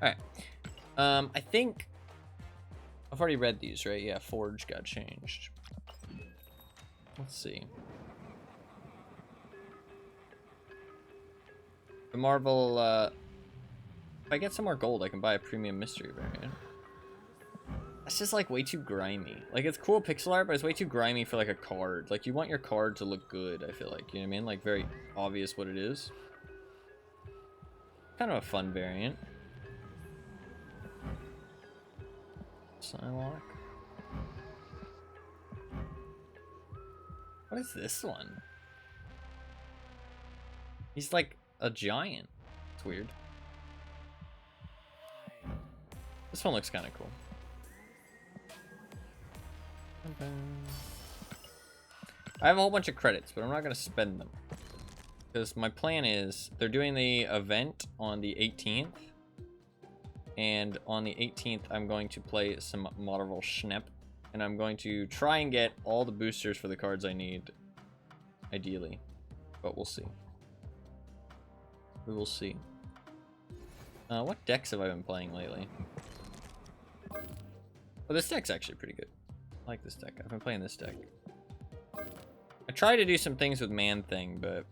Alright. I think I've already read these, right? Yeah, Forge got changed. Let's see. The Marvel, if I get some more gold, I can buy a premium mystery variant. That's just like way too grimy. Like, it's cool pixel art, but it's way too grimy for like a card. Like, you want your card to look good, I feel like. You know what I mean? Like, very obvious what it is. Kind of a fun variant. Psylocke. What is this one? He's like a giant. It's weird. This one looks kind of cool. I have a whole bunch of credits, but I'm not going to spend them. Because my plan is, they're doing the event on the 18th. And on the 18th, I'm going to play some Marvel Schnepp. And I'm going to try and get all the boosters for the cards I need. Ideally. But we'll see. We will see. What decks have I been playing lately? Oh, this deck's actually pretty good. I like this deck. I've been playing this deck. I tried to do some things with Man Thing, but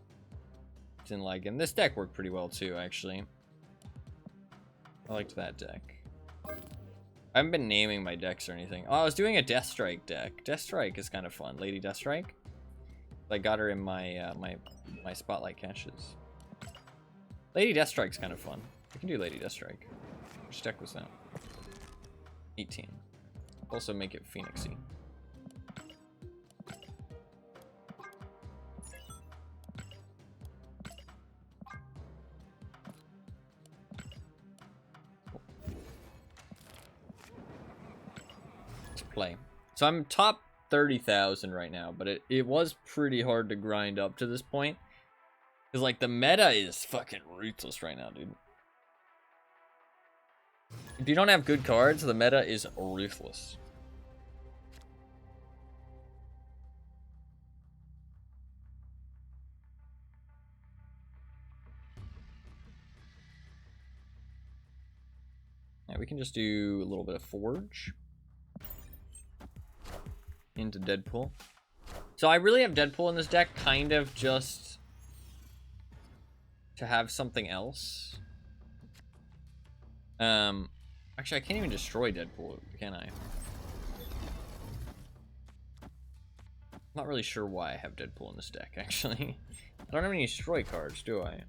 didn't like him. This deck worked pretty well too, actually. I liked that deck. I haven't been naming my decks or anything. Oh, I was doing a Deathstrike deck. Deathstrike is kind of fun. Lady Deathstrike. I got her in my my spotlight caches. Lady Deathstrike's kind of fun. I can do Lady Deathstrike. Which deck was that? 18. Also make it Phoenixy. Let's play. So I'm top 30,000 right now, but it was pretty hard to grind up to this point. Because, like, the meta is fucking ruthless right now, dude. If you don't have good cards, the meta is ruthless. Yeah, we can just do a little bit of Forge. Into Deadpool. So I really have Deadpool in this deck, kind of just to have something else. Actually, I can't even destroy Deadpool, can I? I'm not really sure why I have Deadpool in this deck, actually. I don't have any destroy cards, do I?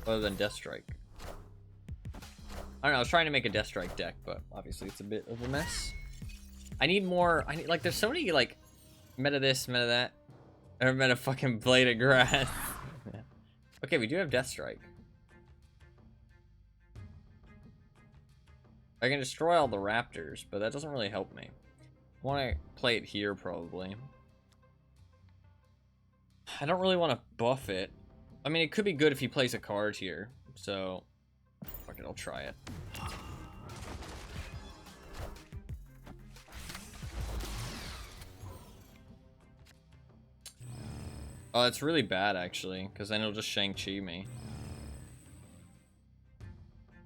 Other than Deathstrike. I don't know, I was trying to make a Deathstrike deck, but obviously it's a bit of a mess. I need more, like, there's so many, like, meta this, meta that. Or meta fucking Blade of Grass. Yeah. Okay, we do have Deathstrike. I can destroy all the raptors, but that doesn't really help me. I want to play it here, probably. I don't really want to buff it. I mean, it could be good if he plays a card here, so... Fuck it, I'll try it. Oh, it's really bad, actually, because then he'll just Shang-Chi me.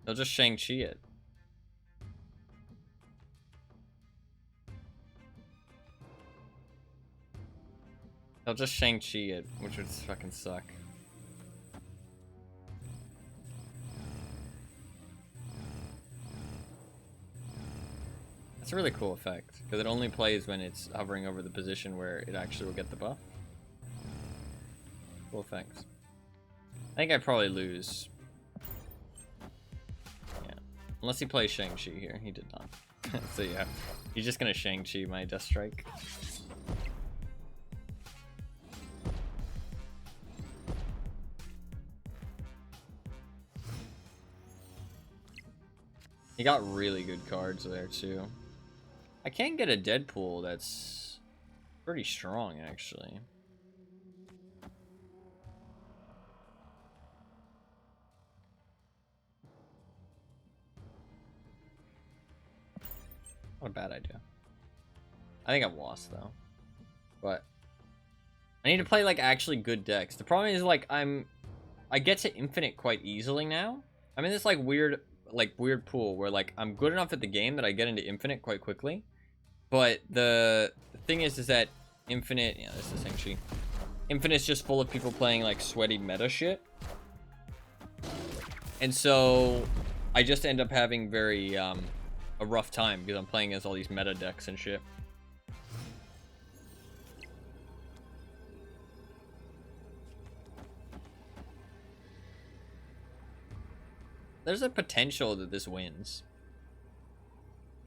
He'll just Shang-Chi it. He'll just Shang-Chi it, which would fucking suck. That's a really cool effect, because it only plays when it's hovering over the position where it actually will get the buff. Cool effects. I think I'd probably lose. Yeah. Unless he plays Shang-Chi here. He did not. So yeah. He's just gonna Shang-Chi my Deathstrike. He got really good cards there too. I can get a Deadpool that's pretty strong, actually. Not a bad idea. I think I've lost though. But I need to play like actually good decks. The problem is like I'm I get to infinite quite easily now. I'm in this like weird pool where like I'm good enough at the game that I get into infinite quite quickly. But the thing is that infinite, yeah, this is actually infinite's just full of people playing like sweaty meta shit. And so I just end up having very a rough time because I'm playing as all these meta decks and shit. There's a potential that this wins.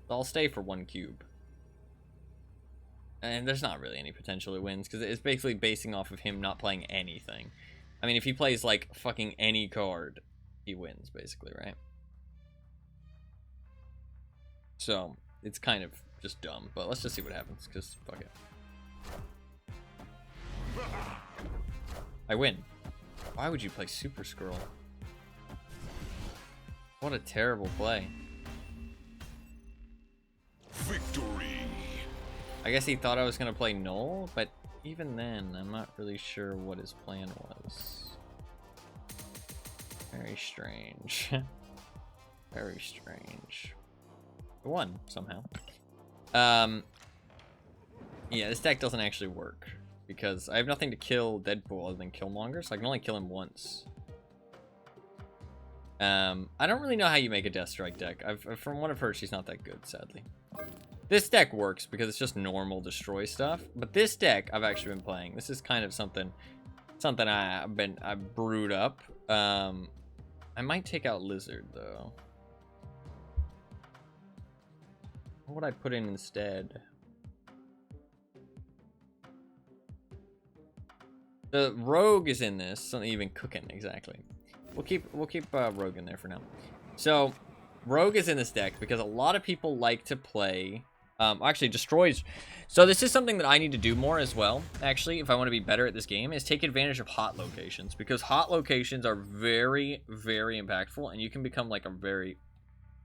So I'll stay for 1 cube. And there's not really any potential it wins, because it's basically basing off of him not playing anything. I mean, if he plays, like, fucking any card, he wins, basically, right? So, it's kind of just dumb, but let's just see what happens, because fuck it. I win. Why would you play Super Scroll? What a terrible play. Victory. I guess he thought I was going to play Null, but even then, I'm not really sure what his plan was. Very strange. Very strange. I won, somehow. Yeah, this deck doesn't actually work, because I have nothing to kill Deadpool other than Killmonger, so I can only kill him once. I don't really know how you make a Death Strike deck. From what I've heard, she's not that good, sadly. This deck works because it's just normal destroy stuff, but this deck I've actually been playing. This is kind of something I brewed up. I might take out Lizard though. What would I put in instead? The Rogue is in this. Something even cooking exactly. We'll keep Rogue in there for now. So Rogue is in this deck because a lot of people like to play. Actually, destroys. So this is something that I need to do more as well. Actually, if I want to be better at this game, is take advantage of hot locations, because hot locations are very, very impactful, and you can become like you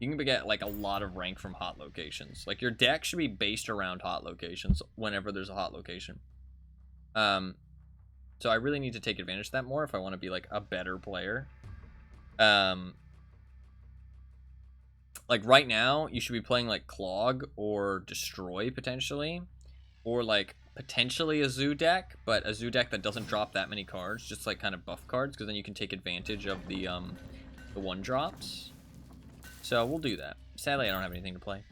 can get like a lot of rank from hot locations. Like your deck should be based around hot locations whenever there's a hot location. So I really need to take advantage of that more if I want to be like a better player. Like right now, you should be playing like Clog or Destroy potentially, or like potentially a Zoo deck, but a Zoo deck that doesn't drop that many cards, just like kind of buff cards, because then you can take advantage of the one drops. So we'll do that. Sadly, I don't have anything to play.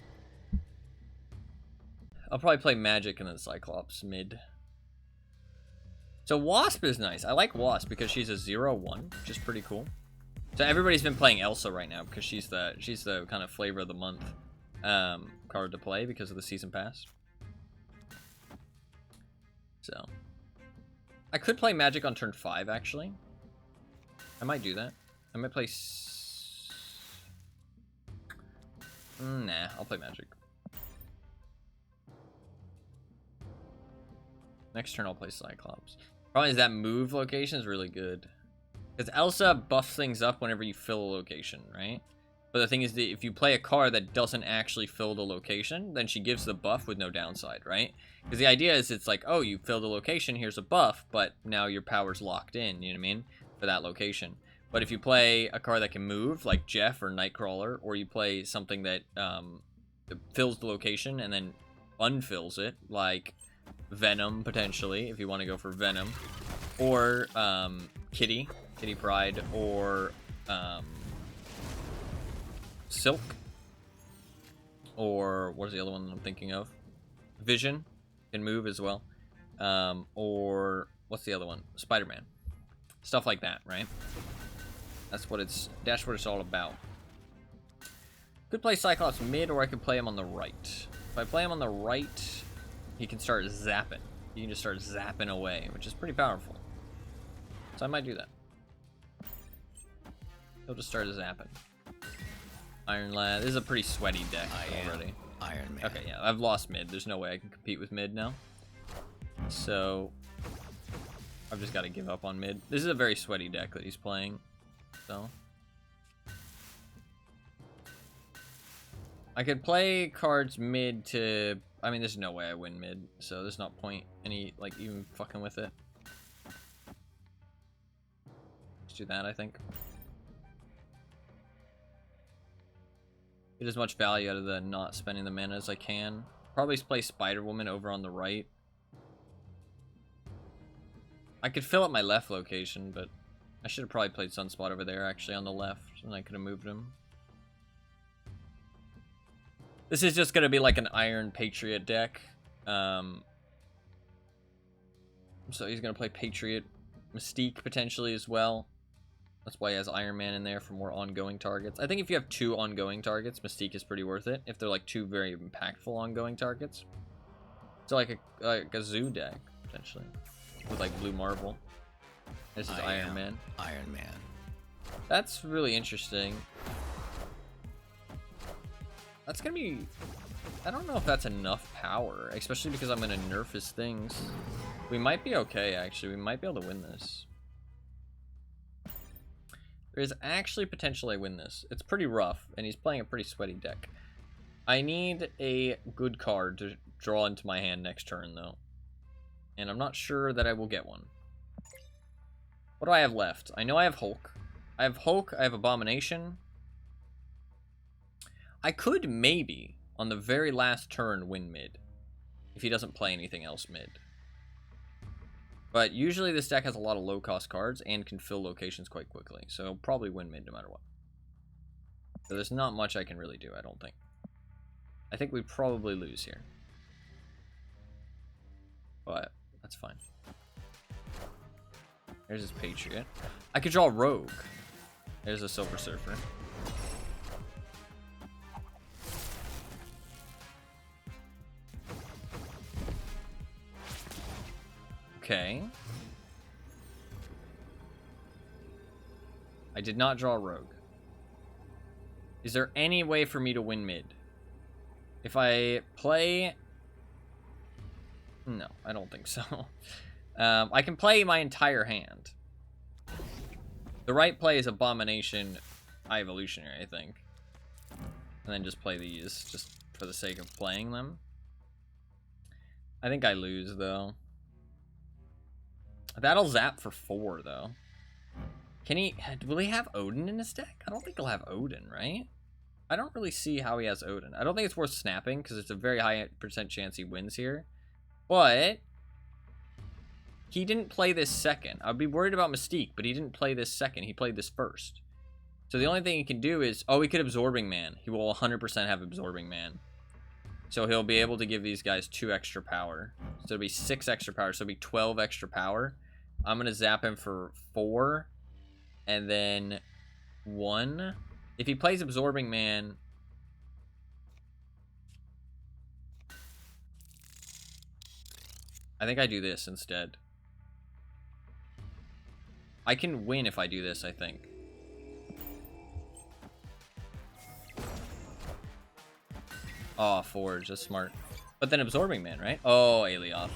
I'll probably play Magic and then Cyclops mid. So Wasp is nice. I like Wasp because she's a 0/1, which is pretty cool. So everybody's been playing Elsa right now because she's the kind of flavor of the month card to play because of the season pass. So I could play Magic on turn 5 actually. I might do that. I might play. Nah, I'll play Magic. Next turn I'll play Cyclops. Problem is that move location is really good. Because Elsa buffs things up whenever you fill a location, right? But the thing is that if you play a card that doesn't actually fill the location, then she gives the buff with no downside, right? Because the idea is it's like, oh, you filled a location, here's a buff, but now your power's locked in, you know what I mean? For that location. But if you play a card that can move, like Jeff or Nightcrawler, or you play something that fills the location and then unfills it, like Venom, potentially, if you want to go for Venom, or Kitty Pryde, or Silk, or what is the other one that I'm thinking of? Vision can move as well, or what's the other one? Spider-Man, stuff like that, right? That's what it's all about. Could play Cyclops mid, or I could play him on the right. If I play him on the right, he can start zapping. He can just start zapping away, which is pretty powerful. So I might do that. He'll just start zapping. Iron Lad. This is a pretty sweaty deck already. Iron Man. Okay, yeah, I've lost mid. There's no way I can compete with mid now. So I've just got to give up on mid. This is a very sweaty deck that he's playing. So I could play cards mid to... I mean, there's no way I win mid, so there's not point any, like, even fucking with it. do that, I think. Get as much value out of the not spending the mana as I can. Probably play Spider-Woman over on the right. I could fill up my left location, but I should have probably played Sunspot over there, actually, on the left, and I could have moved him. This is just going to be like an Iron Patriot deck. So he's going to play Patriot Mystique, potentially, as well. That's why he has Iron Man in there for more ongoing targets. I think if you have 2 ongoing targets, Mystique is pretty worth it. If they're like 2 very impactful ongoing targets. So like a Zoo deck, potentially. With like Blue Marvel. This is Iron Man. Iron Man. That's really interesting. That's gonna be... I don't know if that's enough power. Especially because I'm gonna nerf his things. We might be okay, actually. We might be able to win this. There is actually potential I win this. It's pretty rough, and he's playing a pretty sweaty deck. I need a good card to draw into my hand next turn, though. And I'm not sure that I will get one. What do I have left? I know I have Hulk. I have Hulk, I have Abomination. I could maybe, on the very last turn, win mid. If he doesn't play anything else mid. But usually this deck has a lot of low-cost cards and can fill locations quite quickly. So it'll probably win mid no matter what. So there's not much I can really do, I don't think. I think we probably lose here. But that's fine. There's his Patriot. I could draw Rogue. There's a Silver Surfer. Okay. I did not draw Rogue. Is there any way for me to win mid? If I play... No, I don't think so. I can play my entire hand. The right play is Abomination, Evolutionary, I think. And then just play these, just for the sake of playing them. I think I lose, though. That'll zap for 4, though. Can he... Will he have Odin in his deck? I don't think he'll have Odin, right? I don't really see how he has Odin. I don't think it's worth snapping, because it's a very high % chance he wins here. But... he didn't play this second. I'd be worried about Mystique, but he didn't play this second. He played this first. So the only thing he can do is... Oh, he could Absorbing Man. He will 100% have Absorbing Man. So he'll be able to give these guys 2 extra power. So it'll be 6 extra power. So it'll be 12 extra power. I'm going to zap him for 4. And then 1. If he plays Absorbing Man... I think I do this instead. I can win if I do this, I think. Oh, Forge. That's smart. But then Absorbing Man, right? Oh, Alioth.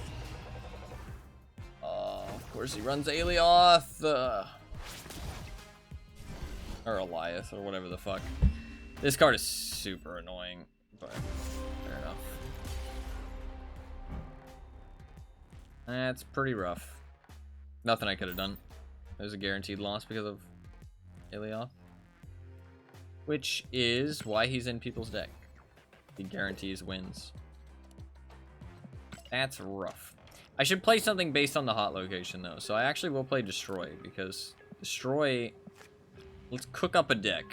Oh, of course he runs Alioth. Or Eliath, or whatever the fuck. This card is super annoying, but fair enough. That's pretty rough. Nothing I could have done. There's a guaranteed loss because of Alioth. Which is why he's in people's deck. He guarantees wins. That's rough. I should play something based on the hot location, though. So I actually will play Destroy, because Destroy... Let's cook up a deck.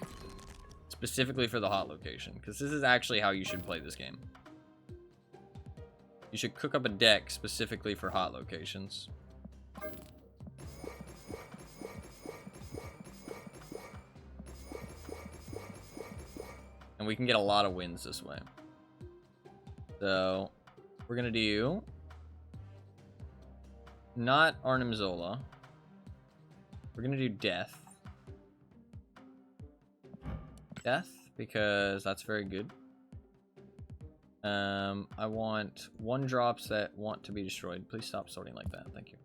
Specifically for the hot location, because this is actually how you should play this game. You should cook up a deck specifically for hot locations. And we can get a lot of wins this way. So, we're going to do... Not Arnim Zola. We're going to do Death. Death, because that's very good. I want 1-drops that want to be destroyed. Please stop sorting like that. Thank you.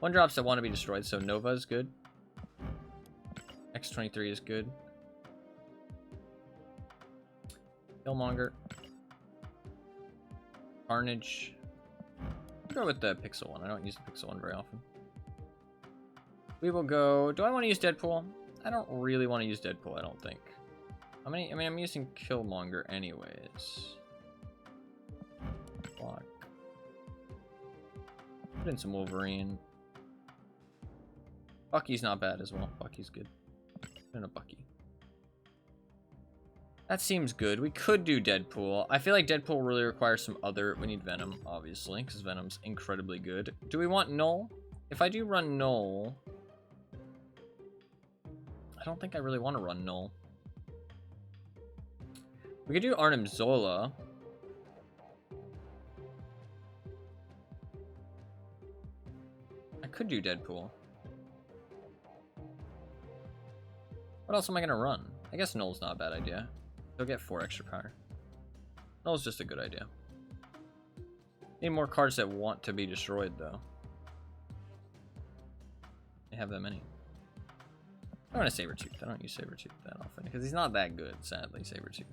1-drops that want to be destroyed. So Nova is good. X23 is good. Killmonger. Carnage. I'll go with the Pixel one. I don't use the Pixel one very often. We will go... Do I want to use Deadpool? I don't really want to use Deadpool, I don't think. How many... I mean, I'm using Killmonger anyways. Block. Put in some Wolverine. Bucky's not bad as well. Bucky's good. Put in a Bucky. That seems good. We could do Deadpool. I feel like Deadpool really requires some other... We need Venom, obviously, because Venom's incredibly good. Do we want Null? If I do run Null... I don't think I really want to run Null. We could do Arnim Zola. I could do Deadpool. What else am I going to run? I guess Null's not a bad idea. They'll get 4 extra power. Null's just a good idea. Need more cards that want to be destroyed, though. They have that many. I want a Sabretooth. I don't use Sabretooth that often because he's not that good, sadly, Sabretooth.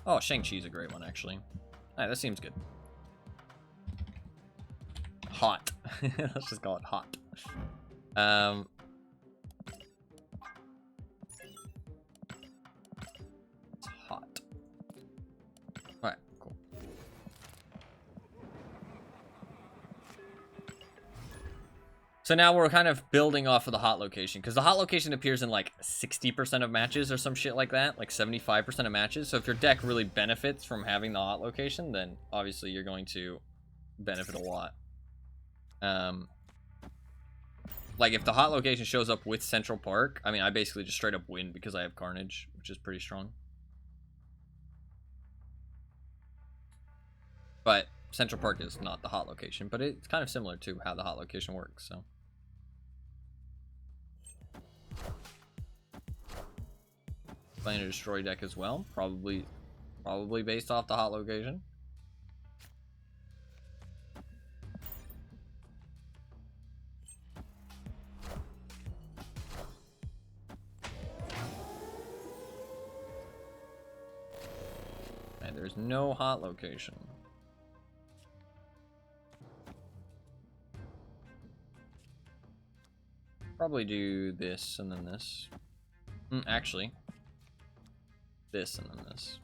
Oh, Shang-Chi's a great one, actually. Alright, that seems good. Hot. Let's just call it hot. It's hot. Alright, cool. So now we're kind of building off of the hot location, because the hot location appears in like 60% of matches or some shit like that, like 75% of matches. So if your deck really benefits from having the hot location, then obviously you're going to benefit a lot. Like if the hot location shows up with Central Park, I mean, I basically just straight up win because I have Carnage, which is pretty strong. But Central Park is not the hot location, but it's kind of similar to how the hot location works, so. Playing a destroy deck as well, probably based off the hot location. And there's no hot location. Probably do this and then this. Actually, this and then this.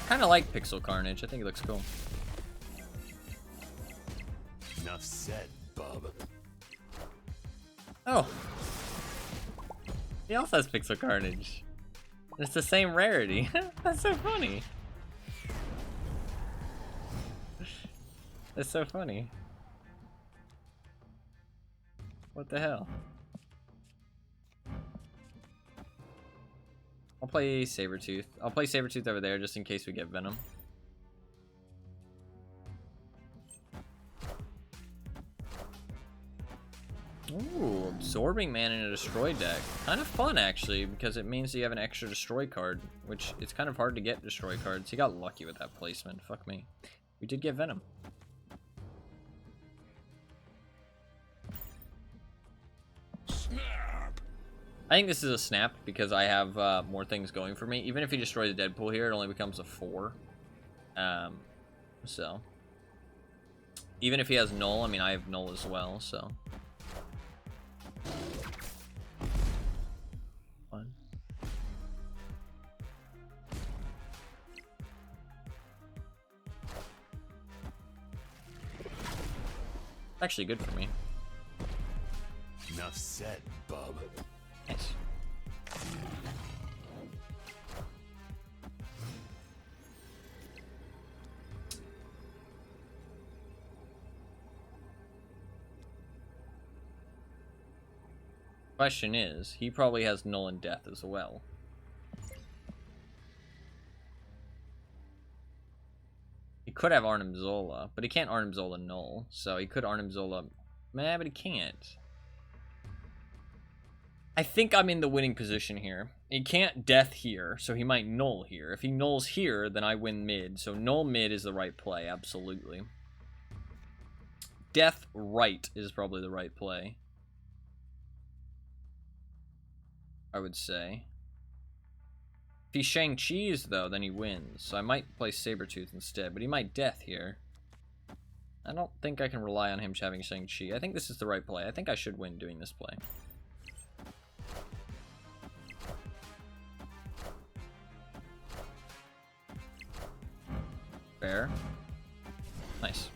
Kind of like Pixel Carnage. I think it looks cool. Enough said, bub. Oh. He also has Pixel Carnage. It's the same rarity. That's so funny. That's so funny. What the hell? I'll play Sabretooth. I'll play Sabretooth over there just in case we get Venom. Ooh, absorbing mana in a destroy deck. Kind of fun actually, because it means you have an extra destroy card, which it's kind of hard to get destroy cards. He got lucky with that placement. Fuck me. We did get Venom. Snap. I think this is a snap because I have more things going for me. Even if he destroys the Deadpool here, it only becomes a 4. So even if he has Null, I mean I have Null as well, so. Fun. Actually good for me. Enough said, bub. Nice. Question is, he probably has Null and Death as well. He could have Arnim Zola, but he can't Arnim Zola Null, so he could Arnim Zola. Man, but he can't. I think I'm in the winning position here. He can't Death here, so he might Null here. If he Nulls here, then I win mid. So Null mid is the right play, absolutely. Death right is probably the right play, I would say. he Shang-Chi's, though, then he wins. So I might play Sabretooth instead, but he might death here. I don't think I can rely on him having Shang-Chi. I think this is the right play. I think I should win doing this play. Fair. Nice.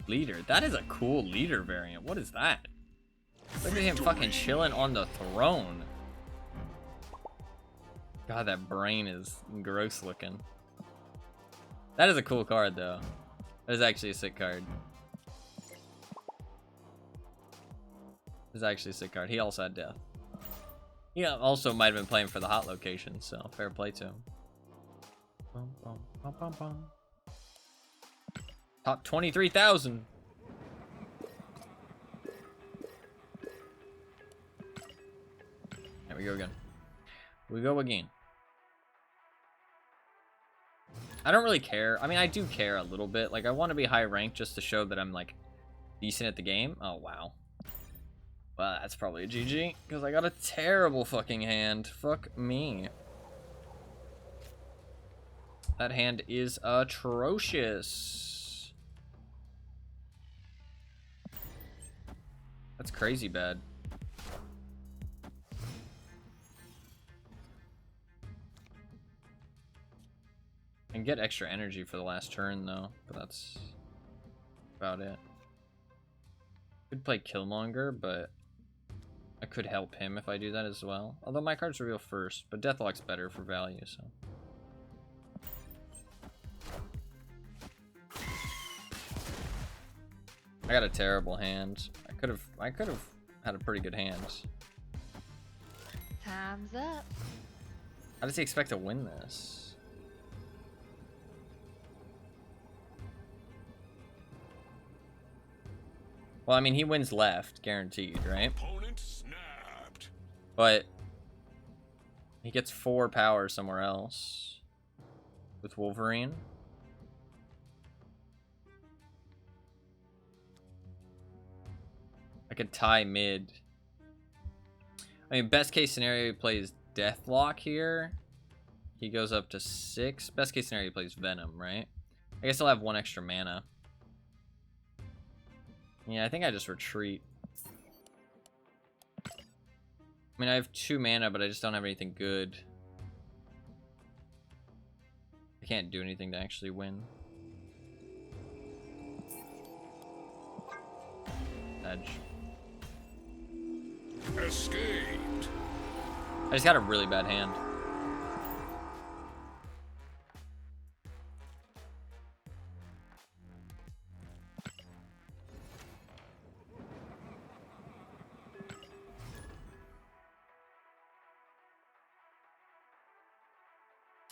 Leader. That is a cool leader variant. What is that? Look at him fucking chilling on the throne. God, that brain is gross looking. That is a cool card, though. That is actually a sick card. This is actually a sick card. He also had death. He also might have been playing for the hot location, so fair play to him. Bum, bum, bum, bum, bum. Top 23,000. There we go again. We go again. I don't really care. I mean, I do care a little bit. Like, I want to be high ranked just to show that I'm, like, decent at the game. Oh, wow. Well, that's probably a GG, because I got a terrible fucking hand. Fuck me. That hand is atrocious. That's crazy bad. I can get extra energy for the last turn, though, but that's about it. Could play Killmonger, but I could help him if I do that as well. Although my cards reveal first, but Deathlock's better for value, so. I got a terrible hand. I could have had a pretty good hand. Time's up. How does he expect to win this? Well, I mean, he wins left, guaranteed, right? Opponent snapped. But he gets 4 power somewhere else with Wolverine. I could tie mid. I mean, best case scenario, he plays Deathlock here. He goes up to 6. Best case scenario, he plays Venom, right? I guess I'll have 1 extra mana. Yeah, I think I just retreat. I mean, I have 2 mana, but I just don't have anything good. I can't do anything to actually win. Edge. Escaped. I just got a really bad hand.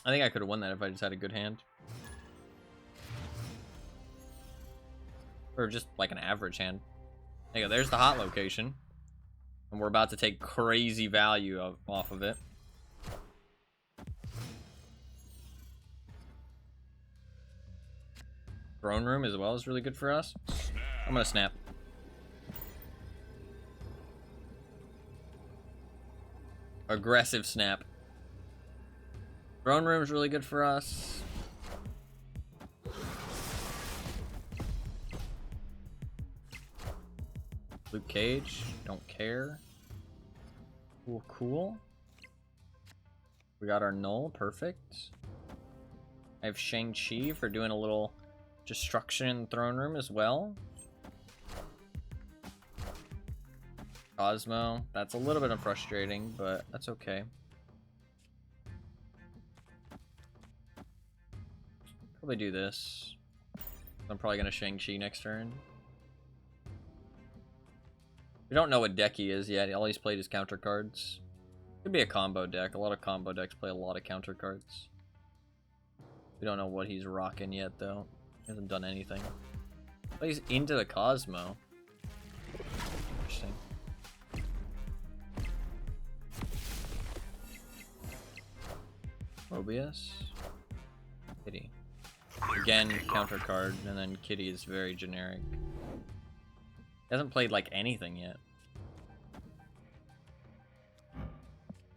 I think I could have won that if I just had a good hand. Or just like an average hand. There you go, there's the hot location. And we're about to take crazy value off of it. Throne room as well is really good for us. I'm gonna snap. Aggressive snap. Throne room is really good for us. Luke Cage, don't care. Cool, cool. We got our null, perfect. I have Shang-Chi for doing a little destruction in the throne room as well. Cosmo, that's a little bit frustrating, but that's okay. Probably do this. I'm probably gonna Shang-Chi next turn. We don't know what deck he is yet. All he's played is counter cards. Could be a combo deck. A lot of combo decks play a lot of counter cards. We don't know what he's rocking yet, though. He hasn't done anything. Plays into the Cosmo. Interesting. Mobius. Kitty. Again, counter card, and then Kitty is very generic. He hasn't played like anything yet.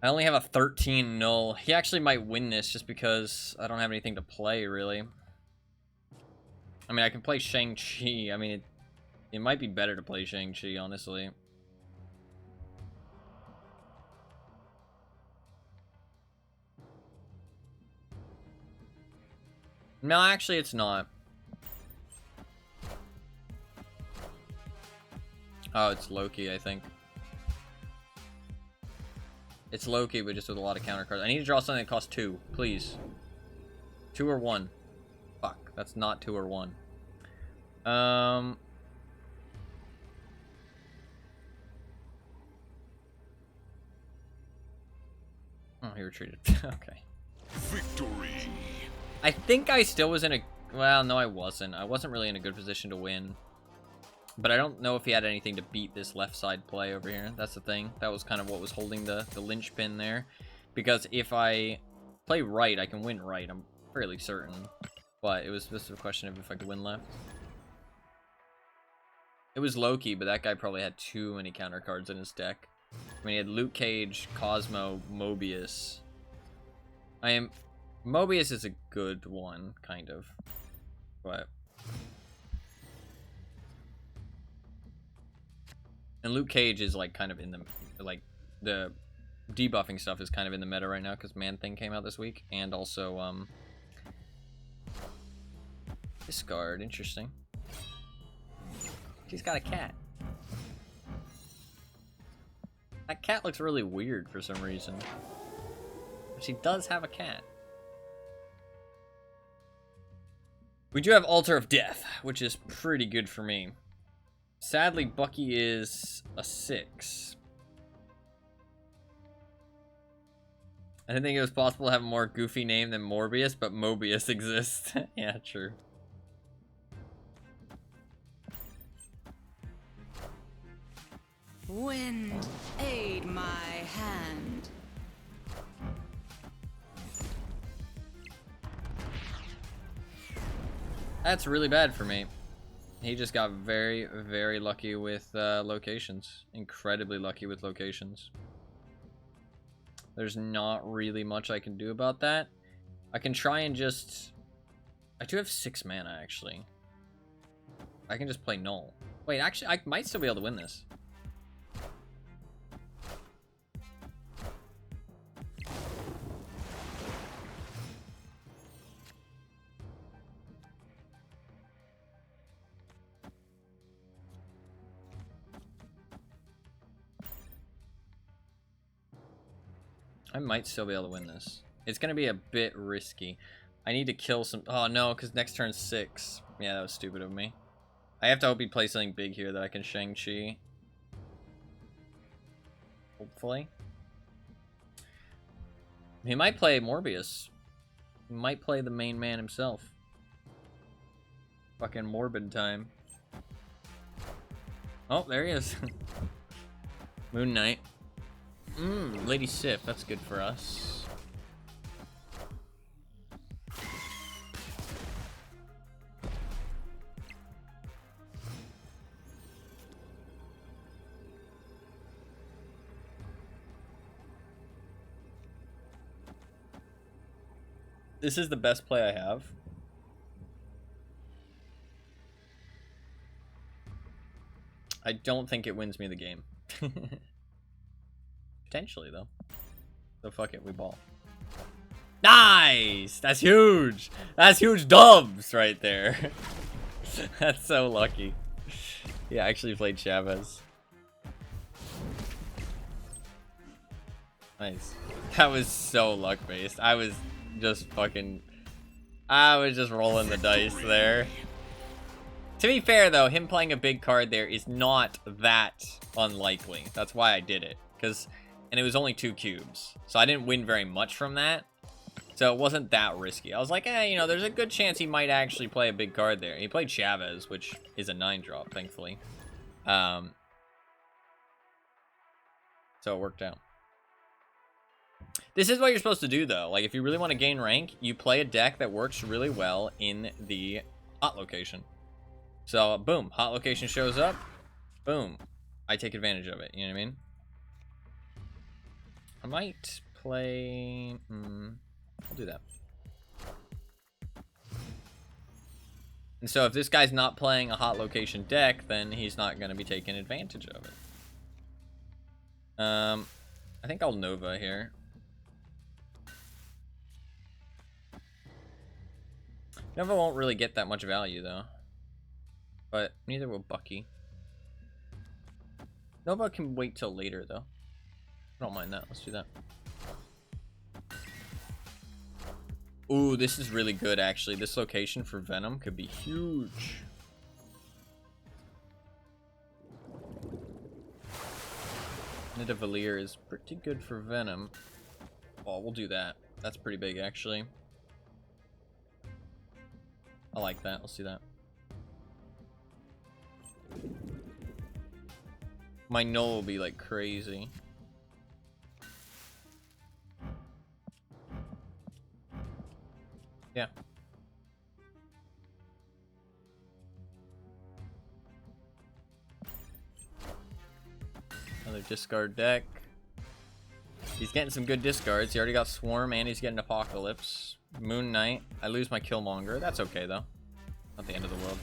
I only have a 13 null. He actually might win this just because I don't have anything to play, really. I mean, I can play Shang-Chi. I mean, it might be better to play Shang-Chi, honestly. No, actually, it's not. Oh, it's Loki, I think. It's Loki, but just with a lot of counter cards. I need to draw something that costs 2, please. 2 or 1. Fuck, that's not 2 or 1. Oh, he retreated. Okay. Victory. I think I still was in a... Well, no, I wasn't. I wasn't really in a good position to win. But I don't know if he had anything to beat this left side play over here. That's the thing. That was kind of what was holding the linchpin there. Because if I play right, I can win right. I'm fairly certain. But it was just a question of if I could win left. It was Loki, but that guy probably had too many counter cards in his deck. I mean, he had Luke Cage, Cosmo, Mobius. Mobius is a good one, kind of. But... And Luke Cage is like kind of in the, like, the debuffing stuff is kind of in the meta right now because Man-Thing came out this week. And also, discard, interesting. She's got a cat. That cat looks really weird for some reason. But she does have a cat. We do have Altar of Death, which is pretty good for me. Sadly, Bucky is a 6. I didn't think it was possible to have a more goofy name than Morbius, but Mobius exists. Yeah, true. Wind, aid my hand. That's really bad for me. He just got very, very lucky with locations. Incredibly lucky with locations. There's not really much I can do about that. I can try and just... I do have 6 mana, actually. I can just play Null. Wait, actually, I might still be able to win this. I might still be able to win this. It's going to be a bit risky. I need to kill some... Oh, no, because next turn's 6. Yeah, that was stupid of me. I have to hope he plays something big here that I can Shang-Chi. Hopefully. He might play Morbius. He might play the main man himself. Fucking Morbid time. Oh, there he is. Moon Knight. Lady Sif, that's good for us. This is the best play I have. I don't think it wins me the game. Potentially, though. So fuck it, we ball. Nice! That's huge! That's huge dubs right there. That's so lucky. Yeah, I actually played Chavez. Nice. That was so luck-based. I was just rolling the dice there. To be fair, though, him playing a big card there is not that unlikely. That's why I did it. And it was only 2 cubes. So I didn't win very much from that. So it wasn't that risky. I was like, you know, there's a good chance he might actually play a big card there. He played Chavez, which is a 9-drop, thankfully. So it worked out. This is what you're supposed to do, though. Like, if you really want to gain rank, you play a deck that works really well in the hot location. So, boom. Hot location shows up. Boom. I take advantage of it. You know what I mean? might play... I'll do that. And so if this guy's not playing a hot location deck, then he's not going to be taking advantage of it. I think I'll Nova here. Nova won't really get that much value, though. But neither will Bucky. Nova can wait till later, though. I don't mind that. Let's do that. Ooh, this is really good, actually. This location for Venom could be huge. Nidavellir is pretty good for Venom. Oh, we'll do that. That's pretty big, actually. I like that. Let's do that. My null will be like crazy. Yeah. Another discard deck. He's getting some good discards. He already got Swarm and he's getting Apocalypse. Moon Knight. I lose my Killmonger. That's okay though. Not the end of the world.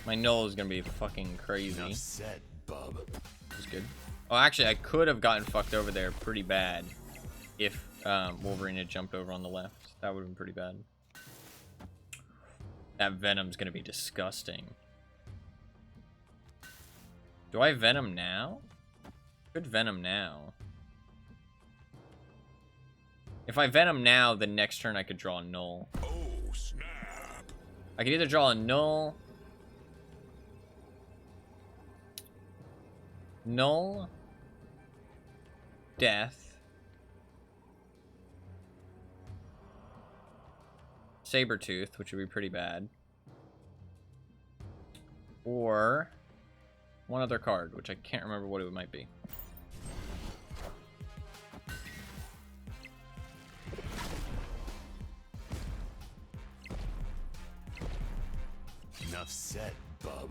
My null is gonna be fucking crazy. Enough said, bub. Which is good. Oh, actually, I could have gotten fucked over there pretty bad if Wolverine had jumped over on the left. That would have been pretty bad. That Venom's gonna be disgusting. Do I Venom now? Could Venom now. If I Venom now, then next turn I could draw a null. Oh, snap. I could either draw a null. Null. Death. Sabretooth, which would be pretty bad. Or one other card, which I can't remember what it might be. Enough said, bub.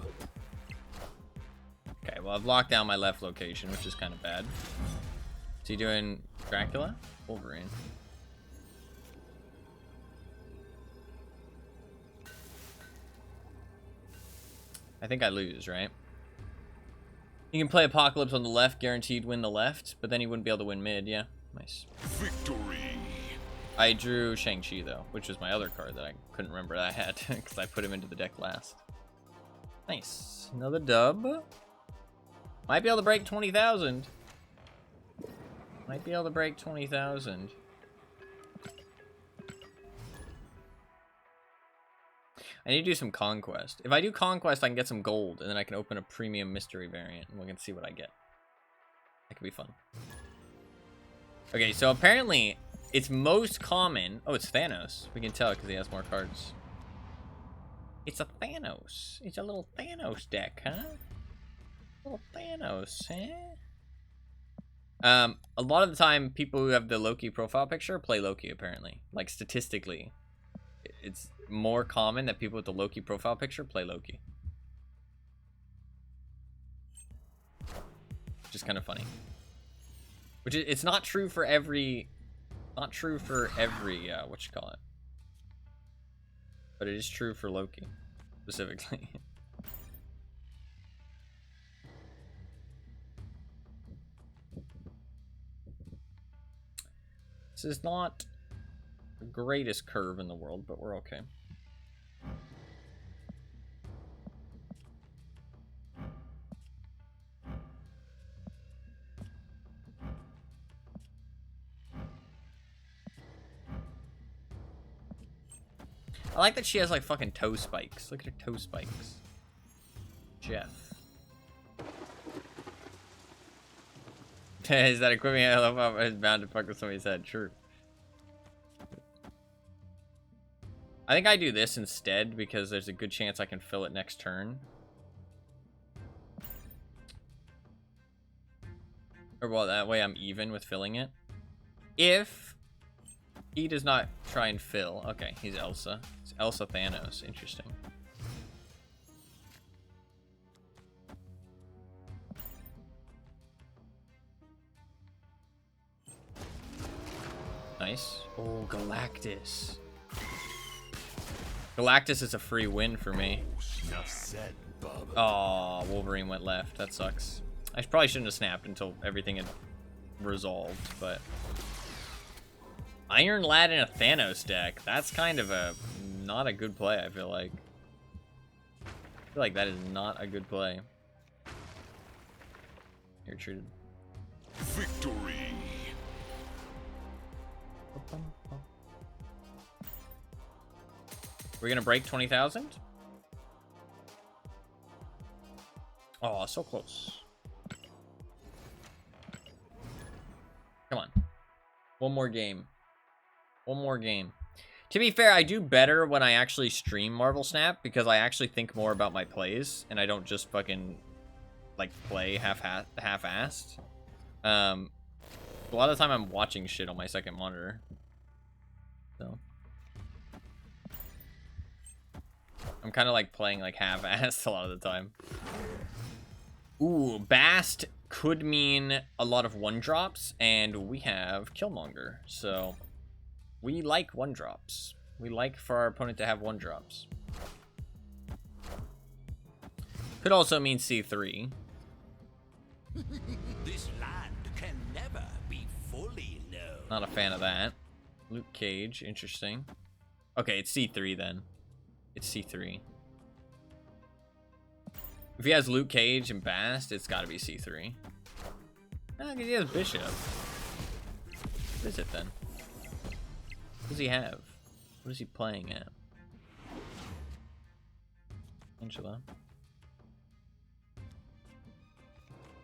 Okay, well, I've locked down my left location, which is kind of bad. Is he doing Dracula? Wolverine. I think I lose, right? You can play Apocalypse on the left, guaranteed win the left, but then he wouldn't be able to win mid, yeah. Nice. Victory. I drew Shang-Chi, though, which was my other card that I couldn't remember that I had, because I put him into the deck last. Nice. Another dub. Might be able to break 20,000. Might be able to break 20,000. I need to do some Conquest. If I do Conquest, I can get some gold, and then I can open a premium mystery variant, and we can see what I get. That could be fun. Okay, so apparently, it's most common... Oh, it's Thanos. We can tell because he has more cards. It's a Thanos. It's a little Thanos deck, huh? Little Thanos, eh? A lot of the time, people who have the Loki profile picture play Loki, apparently. Like, statistically. It's more common that people with the Loki profile picture play Loki. Which is kind of funny. Which is, it's not true for every... Not true for every, what you call it. But it is true for Loki, specifically. This is not the greatest curve in the world, but we're okay. I like that she has like fucking toe spikes. Look at her toe spikes. Jeff. Is that equipment I love how it's bound to fuck with somebody's head? True. I think I do this instead because there's a good chance I can fill it next turn. Or well, that way I'm even with filling it. If He does not try and fill. Okay, he's Elsa. It's Elsa Thanos. Interesting. Nice. Oh, Galactus. Galactus is a free win for me. Enough said, bub. Oh, Wolverine went left. That sucks. I probably shouldn't have snapped until everything had resolved, but... Iron Lad in a Thanos deck. That's kind of a... not a good play, I feel like. I feel like that is not a good play. You're treated. Victory. We're gonna break 20,000? Oh, so close. Come on. One more game. One more game. To be fair, I do better when I actually stream Marvel Snap because I actually think more about my plays and I don't just fucking like play half-assed. A lot of the time I'm watching shit on my second monitor. So I'm kind of like playing like half-assed a lot of the time. Ooh, Bast could mean a lot of one-drops, and we have Killmonger, so we like one-drops. We like for our opponent to have one-drops. Could also mean C3. This land can never be fully known. Not a fan of that. Luke Cage, interesting. Okay, it's C3 then. It's C3. If he has Luke Cage and Bast, it's gotta be C3. No, because he has Bishop. What is it then? What does he have? What is he playing at? Angela.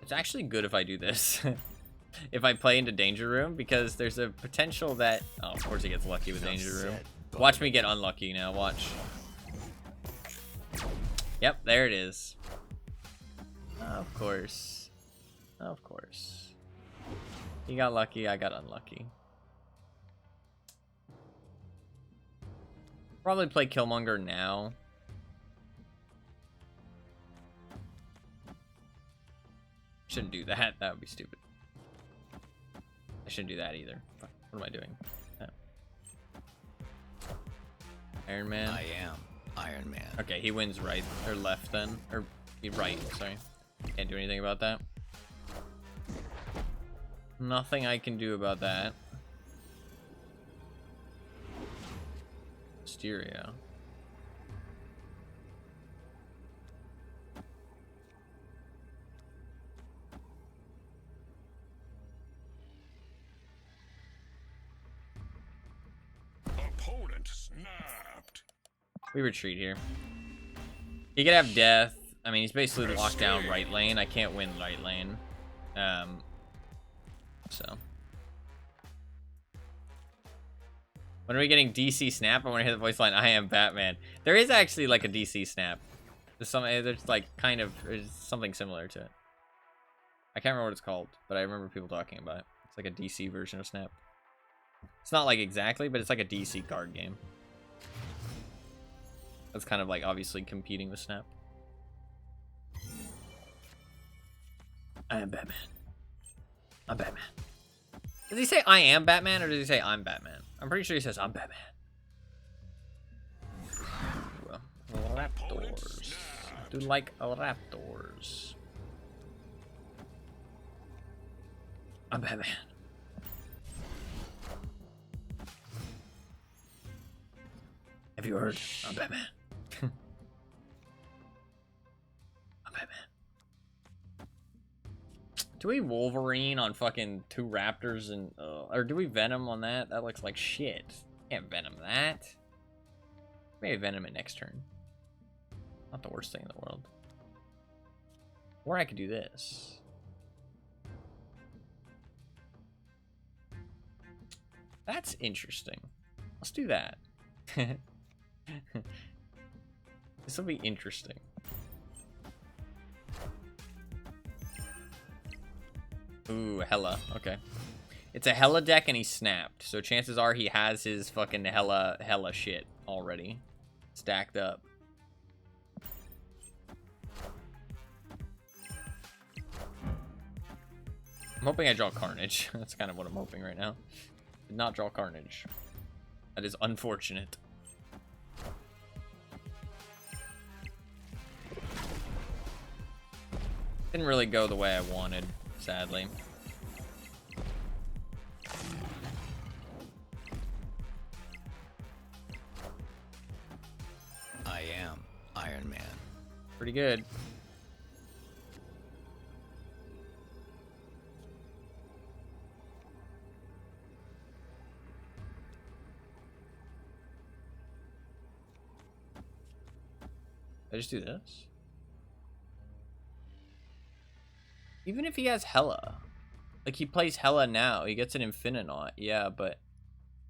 It's actually good if I do this. If I play into Danger Room, because there's a potential that... Oh, of course he gets lucky with Danger Room. Watch me get unlucky now, watch. Yep, there it is. Of course. Of course. He got lucky, I got unlucky. Probably play Killmonger now. Shouldn't do that, that would be stupid. I shouldn't do that either. Fuck, what am I doing? Oh. Iron Man? I am Iron Man. Okay, he wins right, or left then. Or, right, sorry. Can't do anything about that. Nothing I can do about that. Mysterio. Opponent snapped. We retreat here. He could have death. I mean, he's basically locked down right lane. I can't win right lane. So. When are we getting DC snap? I want to hear the voice line, I am Batman. There is actually like a DC snap. There's like kind of there's something similar to it. I can't remember what it's called, but I remember people talking about it. It's like a DC version of Snap. It's not like exactly, but it's like a DC card game. That's kind of like obviously competing with Snap. I am Batman. I'm Batman. Does he say I am Batman or does he say I'm Batman? I'm pretty sure he says I'm Batman. Raptors. I do like raptors. I'm Batman. Have you heard? I'm Batman. I'm Batman. Do we Wolverine on fucking 2 raptors and or do we Venom on that? That looks like shit. Can't Venom that. Maybe Venom it next turn. Not the worst thing in the world. Or I could do this. That's interesting. Let's do that. This will be interesting. Ooh, hella. Okay. It's a Hella deck and he snapped. So chances are he has his fucking Hella shit already stacked up. I'm hoping I draw Carnage. That's kind of what I'm hoping right now. Did not draw Carnage. That is unfortunate. Didn't really go the way I wanted, sadly. I am Iron Man. Pretty good. I just do this? Even if he has Hella. Like, he plays Hella now. He gets an Infinite-Knot. Yeah, but...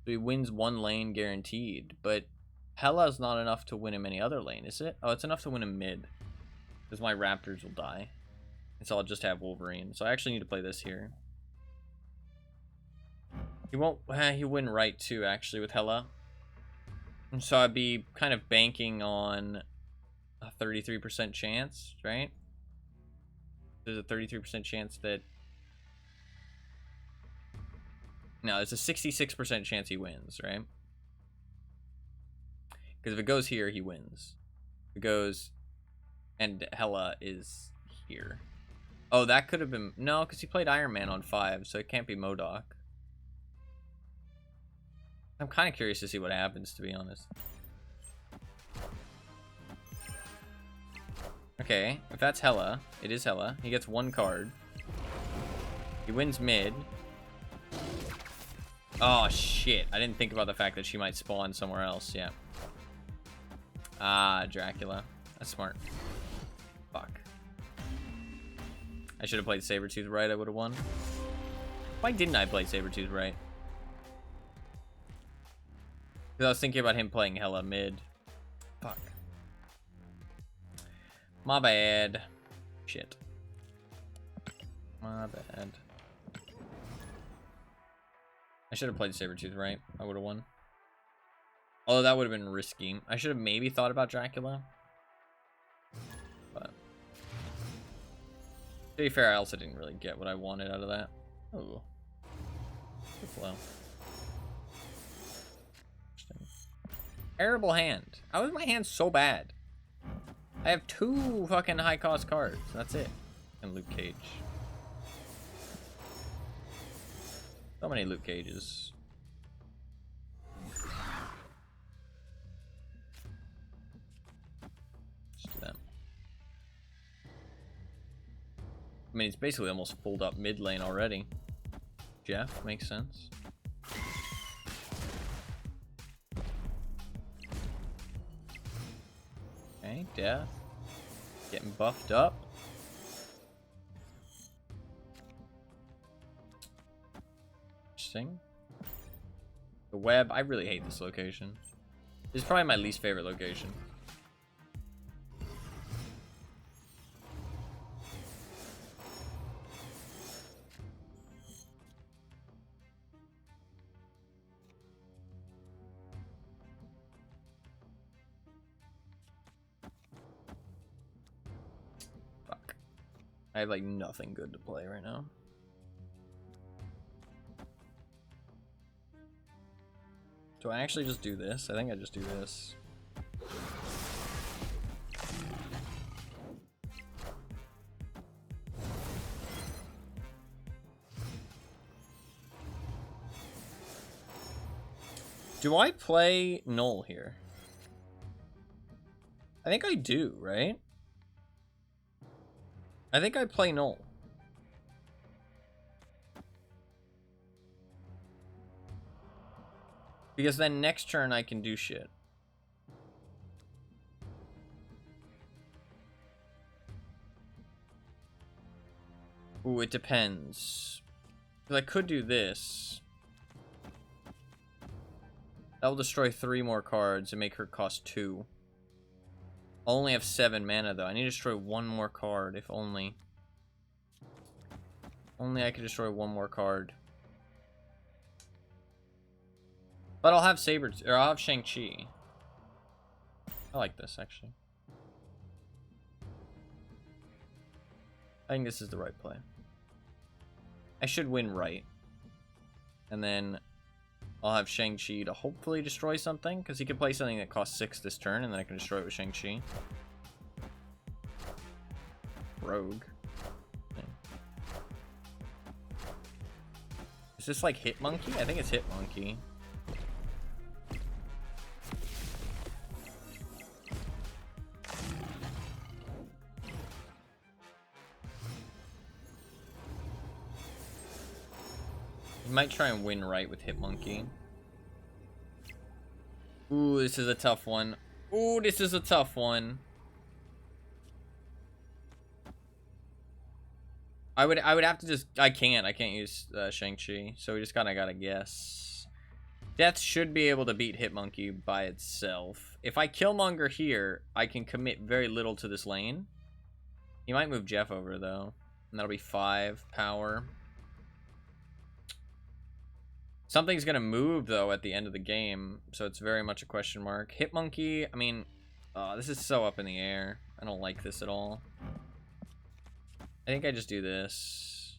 So he wins one lane guaranteed. But Hella's not enough to win him any other lane, is it? Oh, it's enough to win him mid. Because my Raptors will die. And so I'll just have Wolverine. So I actually need to play this here. He won't... he wouldn't right, too, actually, with Hella. And so I'd be kind of banking on a 33% chance, right? There's a 33% chance that... No, there's a 66% chance he wins, right? Because if it goes here, he wins. If it goes... And Hella is here. Oh, that could have been... No, because he played Iron Man on 5, so it can't be MODOK. I'm kind of curious to see what happens, to be honest. Okay, if that's Hella, it is Hella. He gets one card. He wins mid. Oh, shit. I didn't think about the fact that she might spawn somewhere else. Yeah. Ah, Dracula. That's smart. Fuck. I should have played Sabretooth right. I would have won. Why didn't I play Sabretooth right? Because I was thinking about him playing Hella mid. Fuck. My bad. Shit. My bad. I should have played Sabretooth, right? I would have won. Although that would have been risky. I should have maybe thought about Dracula. But... To be fair, I also didn't really get what I wanted out of that. Oh. Good flow. Interesting. Terrible hand. How is my hand so bad? I have 2 fucking high-cost cards. That's it. And Luke Cage. So many Luke Cages. Just do that. I mean, it's basically almost pulled up mid lane already. Jeff, makes sense. Okay, Death. Getting buffed up. Interesting. The web, I really hate this location. This is probably my least favorite location. I have, like, nothing good to play right now. Do I actually just do this? I think I just do this. Do I play Null here? I think I do, right? I think I play Null. Because then next turn I can do shit. Ooh, it depends. Because I could do this. That will destroy 3 more cards and make her cost 2. I'll only have 7 mana though. I need to destroy 1 more card, if only. Only I could destroy 1 more card. But I'll have or I'll have Shang-Chi. I like this, actually. I think this is the right play. I should win right. And then I'll have Shang-Chi to hopefully destroy something, because he could play something that costs 6 this turn, and then I can destroy it with Shang-Chi. Rogue. Okay. Is this like Hit Monkey? I think it's Hit Monkey. Might try and win right with Hit Monkey. Ooh, this is a tough one. Ooh, this is a tough one. I would have to just I can't use Shang-Chi, so we just kinda gotta guess. Death should be able to beat Hit Monkey by itself. If I Killmonger here, I can commit very little to this lane. He might move Jeff over though, and that'll be 5 power. Something's gonna move though at the end of the game, so it's very much a question mark. Hit Monkey, I mean, this is so up in the air. I don't like this at all. I think I just do this.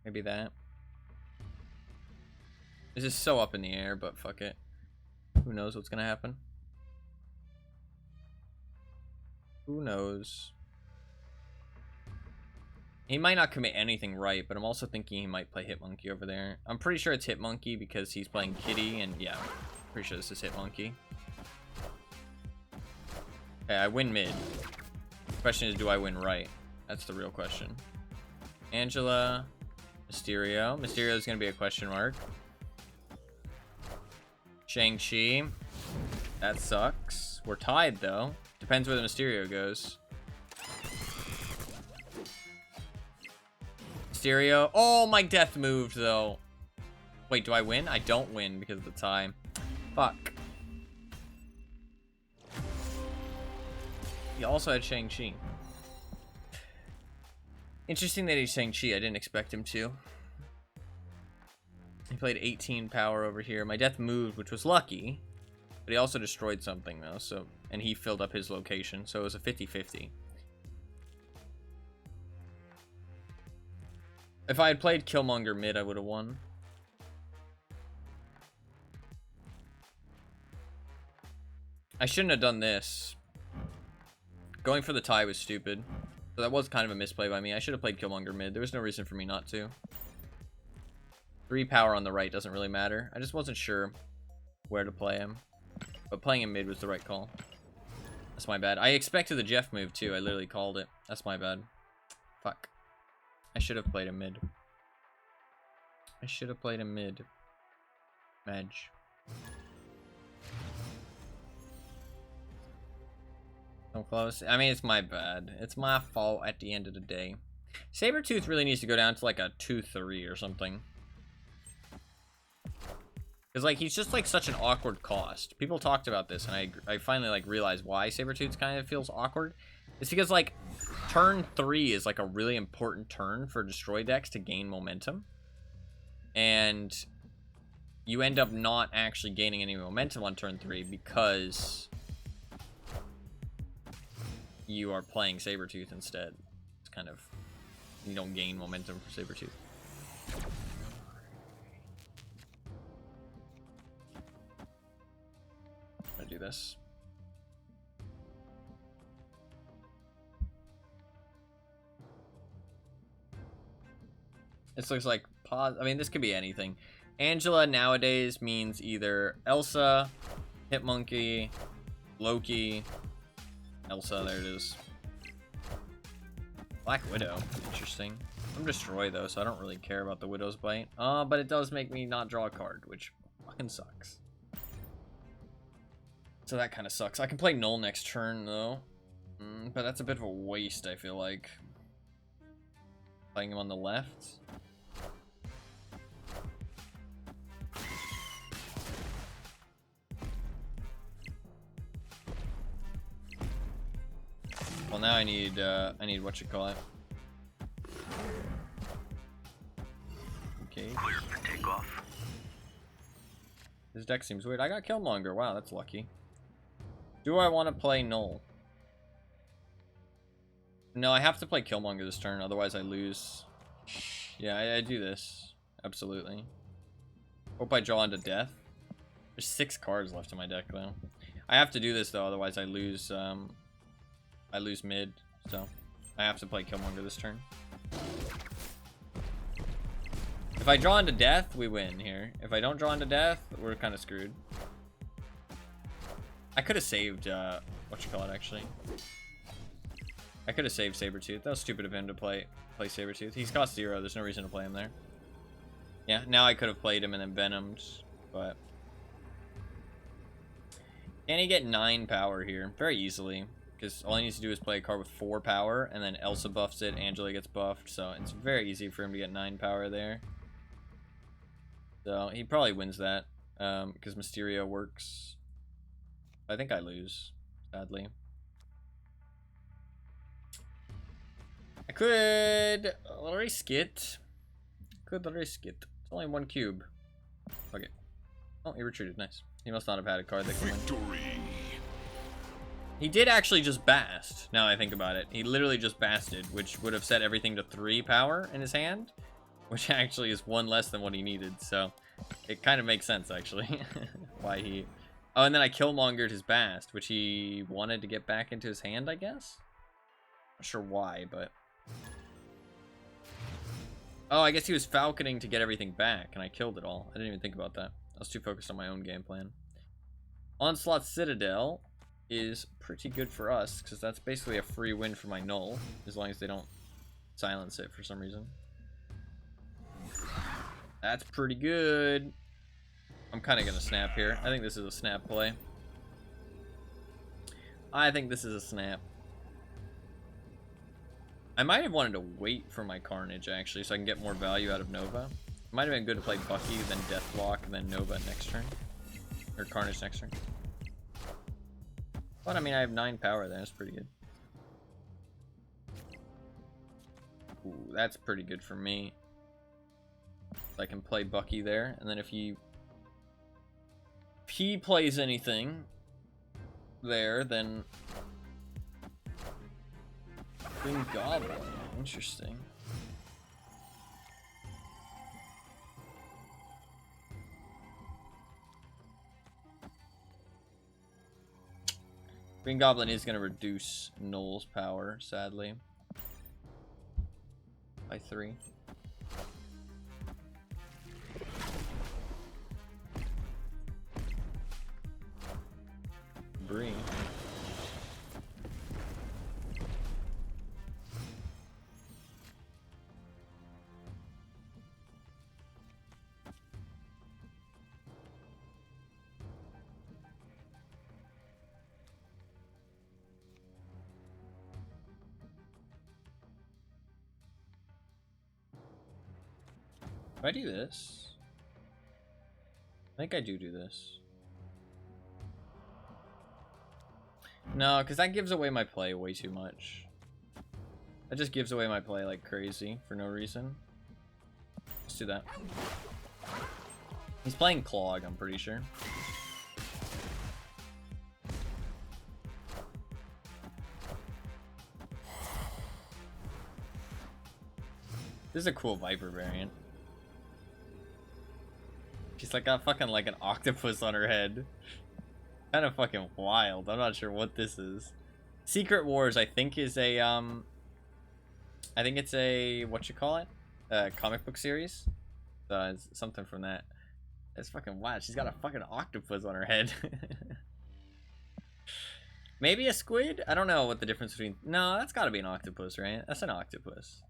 Maybe that. This is so up in the air, but fuck it. Who knows what's gonna happen? Who knows? He might not commit anything right, but I'm also thinking he might play Hit Monkey over there. I'm pretty sure it's Hit Monkey because he's playing Kitty, and yeah, pretty sure this is Hit Monkey. Okay, I win mid. The question is, do I win right? That's the real question. Angela, Mysterio. Mysterio is going to be a question mark. Shang-Chi. That sucks. We're tied, though. Depends where the Mysterio goes. Mysterio. Oh, my death moved, though. Wait, do I win? I don't win because of the tie. Fuck. He also had Shang-Chi. Interesting that he's Shang-Chi. I didn't expect him to. He played 18 power over here. My death moved, which was lucky. But he also destroyed something, though. So, and he filled up his location. So it was a 50-50. If I had played Killmonger mid, I would have won. I shouldn't have done this. Going for the tie was stupid. So that was kind of a misplay by me. I should have played Killmonger mid. There was no reason for me not to. 3 power on the right doesn't really matter. I just wasn't sure where to play him. But playing him mid was the right call. That's my bad. I expected the Jeff move too. I literally called it. That's my bad. Fuck. I should have played him mid. I should have played him mid. Madge. So close. I mean, it's my bad. It's my fault at the end of the day. Sabretooth really needs to go down to like a 2-3 or something. Because like he's just like such an awkward cost. People talked about this and I finally like realized why Sabretooth kind of feels awkward. It's because like turn 3 is like a really important turn for destroy decks to gain momentum. And you end up not actually gaining any momentum on turn 3 because you are playing Sabretooth instead. It's kind of, you don't gain momentum for Sabretooth. I'm gonna do this. This looks like pause. I mean, this could be anything. Angela nowadays means either Elsa, Hit Monkey, Loki, Elsa, there it is. Black Widow, interesting. I'm Destroy though, so I don't really care about the Widow's Bite. But it does make me not draw a card, which fucking sucks. So that kind of sucks. I can play Null next turn though. But that's a bit of a waste, I feel like. Playing him on the left. Well, now I need what you call it. cage. Clear for takeoff. His deck seems weird. I got Killmonger. Wow, that's lucky. Do I want to play Null? No, I have to play Killmonger this turn, otherwise I lose. Yeah, I do this. Absolutely. Hope I draw into death. There's 6 cards left in my deck, though. I have to do this, though, otherwise I lose mid, so I have to play Killmonger this turn. If I draw into death, we win here. If I don't draw into death, we're kind of screwed. I could have saved, actually. I could have saved Sabretooth. That was stupid of him to play Sabretooth. He's cost 0. There's no reason to play him there. Yeah, now I could have played him and then Venomed, but... Can he get 9 power here? Very easily. Because all he needs to do is play a card with 4 power, and then Elsa buffs it, Angela gets buffed, so it's very easy for him to get 9 power there. So he probably wins that, because Mysterio works. I think I lose, sadly. I could risk it. It's only 1 cube. Okay. Oh, he retreated. Nice. He must not have had a card that could win. He did actually just bast, now I think about it. He literally just basted, which would have set everything to 3 power in his hand, which actually is 1 less than what he needed, so it kind of makes sense, actually, why he... Oh, and then I Killmongered his bast, which he wanted to get back into his hand, I guess? Not sure why, but... Oh, I guess he was falconing to get everything back, and I killed it all. I didn't even think about that. I was too focused on my own game plan. Onslaught Citadel is pretty good for us, because that's basically a free win for my Null, as long as they don't silence it for some reason. That's pretty good. I'm kind of going to snap here. I think this is a snap play. I think this is a snap. I might have wanted to wait for my Carnage, actually, so I can get more value out of Nova. It might have been good to play Bucky, then Deathblock, and then Nova next turn. Or Carnage next turn. But, I mean, I have 9 power there. That's pretty good. Ooh, that's pretty good for me. So I can play Bucky there, and then if he plays anything there, then Green Goblin. Interesting. Green Goblin is going to reduce Null's power, sadly, by 3. Bree. If I do this, I think I do this. No, because that gives away my play way too much. That just gives away my play like crazy for no reason. Let's do that. He's playing Clog, I'm pretty sure. This is a cool Viper variant. She's like got fucking like an octopus on her head. Kind of fucking wild. I'm not sure what this is. Secret Wars, I think, is a I think it's a comic book series. So it's something from that. It's fucking wild. She's got a fucking octopus on her head. Maybe a squid? I don't know what the difference between... No, that's got to be an octopus, right? That's an octopus.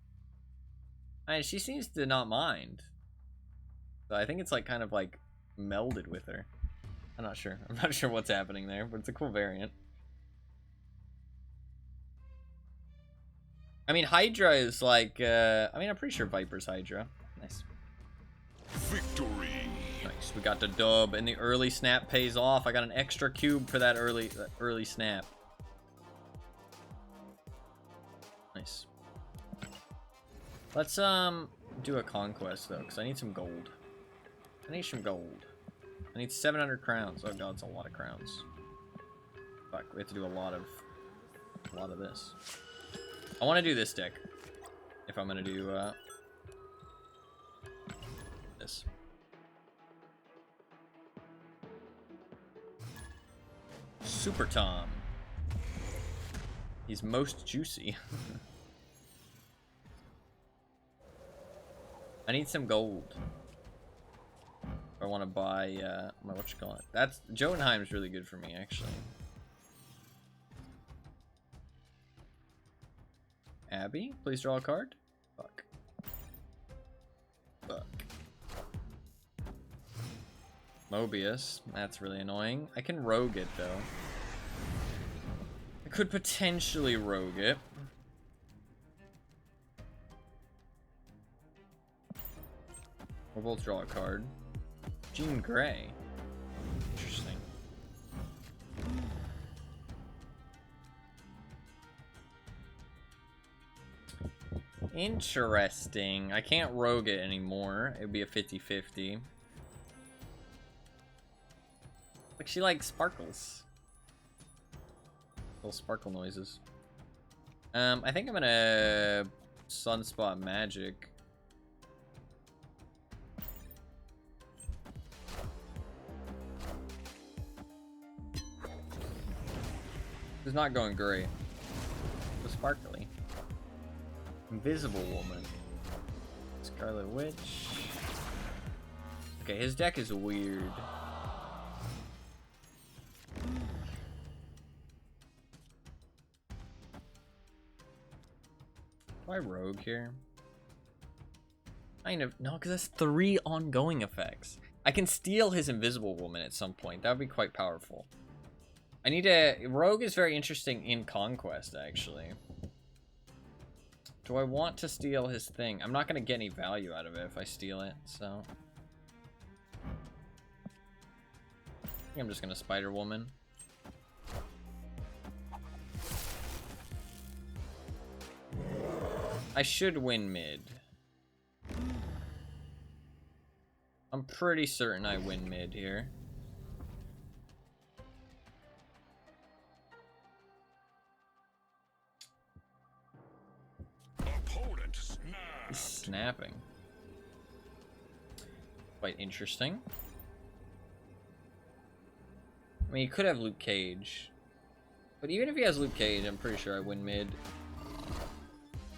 I mean, she seems to not mind. So I think it's like kind of like melded with her. I'm not sure. I'm not sure what's happening there, but it's a cool variant. I mean, Hydra is like, I mean, I'm pretty sure Viper's Hydra. Nice. Victory. Nice. We got the dub, and the early snap pays off. I got an extra cube for that early snap. Nice. Let's do a conquest though, because I need some gold. I need some gold. I need 700 crowns. Oh god, it's a lot of crowns. Fuck, we have to do a lot of this. I want to do this deck. If I'm gonna do this. Super Tom. He's most juicy. I need some gold. I want to buy my whatchamacallit. That's Jotunheim's really good for me actually. Abby, please draw a card. Fuck. Fuck. Mobius, that's really annoying. I can rogue it though. I could potentially rogue it. We'll both draw a card. Jean Grey. Interesting. Interesting. I can't rogue it anymore. It would be a 50-50. Like she likes sparkles. Little sparkle noises. I think I'm gonna Sunspot Magic. It's not going great. So sparkly. Invisible Woman. Scarlet Witch. Okay, his deck is weird. Do I rogue here? Kind of. No, because that's 3 ongoing effects. I can steal his Invisible Woman at some point. That would be quite powerful. I need to... Rogue is very interesting in Conquest, actually. Do I want to steal his thing? I'm not going to get any value out of it if I steal it, so... I think I'm just going to Spider Woman. I should win mid. I'm pretty certain I win mid here. Opponent snapped. He's snapping. Quite interesting. I mean, he could have Luke Cage. But even if he has Luke Cage, I'm pretty sure I win mid.